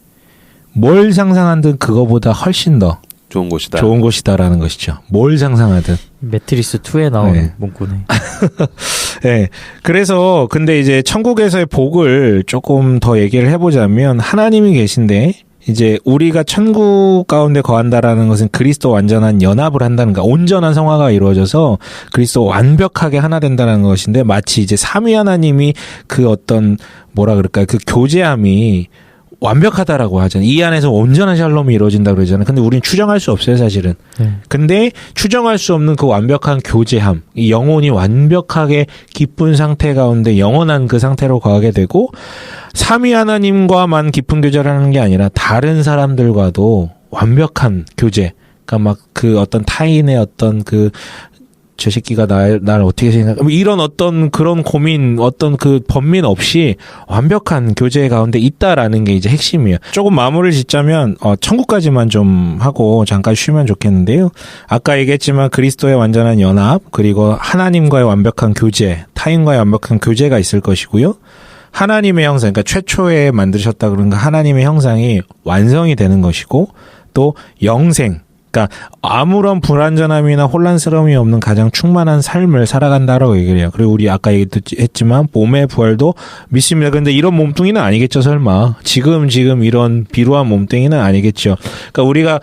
뭘 상상하든 그거보다 훨씬 더 좋은 곳이다. 좋은 곳이다라는 것이죠. 뭘 상상하든. 매트리스 2에 나오는 문구네. 네. 그래서 근데 이제 천국에서의 복을 조금 더 얘기를 해보자면, 하나님이 계신데 이제 우리가 천국 가운데 거한다라는 것은 그리스도 완전한 연합을 한다는 거, 온전한 성화가 이루어져서 그리스도 완벽하게 하나 된다는 것인데, 마치 이제 삼위 하나님이 그 어떤 뭐라 그럴까요? 그 교제함이 완벽하다라고 하잖아요. 이 안에서 온전한 샬롬이 이루어진다고 그러잖아요. 근데 우리는 추정할 수 없어요, 사실은. 근데 추정할 수 없는 그 완벽한 교제함, 이 영혼이 완벽하게 깊은 상태 가운데 영원한 그 상태로 거하게 되고, 삼위 하나님과만 깊은 교제를 하는 게 아니라 다른 사람들과도 완벽한 교제. 그러니까 막 그 어떤 타인의 어떤 저 새끼가 날 어떻게 생각, 이런 어떤 그런 고민, 어떤 그 번민 없이 완벽한 교제 가운데 있다라는 게 이제 핵심이에요. 조금 마무리를 짓자면, 천국까지만 좀 하고 잠깐 쉬면 좋겠는데요. 아까 얘기했지만 그리스도의 완전한 연합, 그리고 하나님과의 완벽한 교제, 타인과의 완벽한 교제가 있을 것이고요. 하나님의 형상, 그러니까 최초에 만드셨다 그러니까 하나님의 형상이 완성이 되는 것이고, 또 영생, 그러니까 아무런 불완전함이나 혼란스러움이 없는 가장 충만한 삶을 살아간다라고 얘기를 해요. 그리고 우리 아까 얘기했지만 몸의 부활도 믿습니다. 그런데 이런 몸뚱이는 아니겠죠, 설마. 지금 이런 비루한 몸뚱이는 아니겠죠. 그러니까 우리가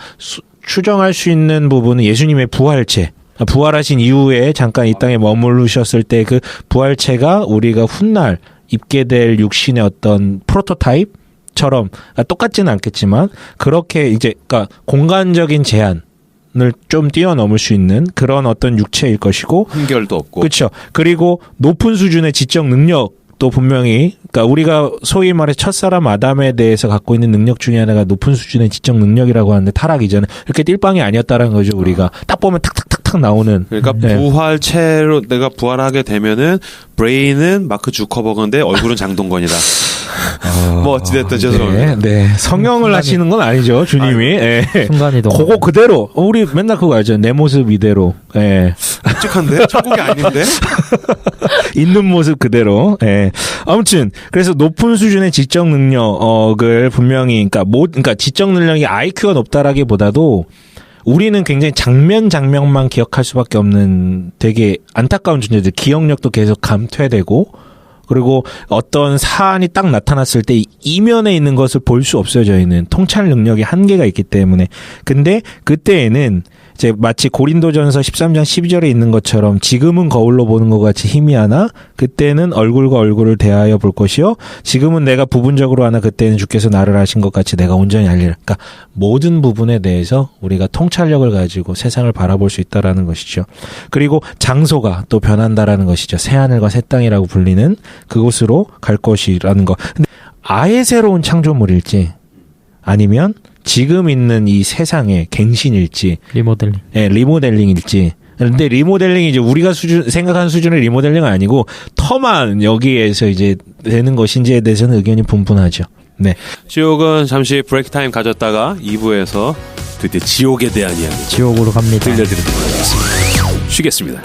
추정할 수 있는 부분은 예수님의 부활체. 부활하신 이후에 잠깐 이 땅에 머무르셨을 때 그 부활체가 우리가 훗날 입게 될 육신의 어떤 프로토타입? 처럼 똑같지는 않겠지만 그렇게 이제 그러니까 공간적인 제한을 좀 뛰어넘을 수 있는 그런 어떤 육체일 것이고 한결도 없고 그렇죠. 그리고 높은 수준의 지적 능력도 분명히 그러니까 우리가 소위 말해 첫사람 아담에 대해서 갖고 있는 능력 중에 하나가 높은 수준의 지적 능력이라고 하는데 타락 이전에 이렇게 띨빵이 아니었다라는 거죠. 우리가 딱 보면 탁탁탁탁 나오는 그러니까 부활체로 내가 부활하게 되면은 브레인은 마크 주커버그인데 얼굴은 장동건이다. 뭐 어찌됐든 죄송합니다. 네. 성형을 하시는 건 아니죠, 주님이. 순간이동. 그거 그대로. 우리 맨날 그거 알죠. 내 모습 이대로. 끔찍한데? 천국이 아닌데? 있는 모습 그대로. 아무튼 그래서 높은 수준의 지적 능력을 분명히 그러니까 지적 능력이 IQ가 높다라기보다도 우리는 굉장히 장면만 기억할 수밖에 없는 되게 안타까운 존재들. 기억력도 계속 감퇴되고 그리고 어떤 사안이 딱 나타났을 때 이면에 있는 것을 볼 수 없어요, 저희는. 통찰 능력이 한계가 있기 때문에. 근데 그때에는 이제 마치 고린도전서 13장 12절에 있는 것처럼 지금은 거울로 보는 것 같이 희미하나 그때는 얼굴과 얼굴을 대하여 볼 것이요 지금은 내가 부분적으로 하나 그때는 주께서 나를 하신 것 같이 내가 온전히 알리라. 그러니까 모든 부분에 대해서 우리가 통찰력을 가지고 세상을 바라볼 수 있다라는 것이죠. 그리고 장소가 또 변한다라는 것이죠. 새하늘과 새 땅이라고 불리는 그곳으로 갈 것이라는 거. 근데 아예 새로운 창조물일지 아니면 지금 있는 이 세상의 갱신일지 리모델링. 네, 리모델링일지. 근데 리모델링이 이제 우리가 생각하는 수준의 리모델링은 아니고 터만 여기에서 이제 되는 것인지에 대해서는 의견이 분분하죠. 네. 지옥은 잠시 브레이크 타임 가졌다가 2부에서 드디어 지옥에 대한 이야기 지옥으로 갑니다. 들려드리도록 하겠습니다. 쉬겠습니다.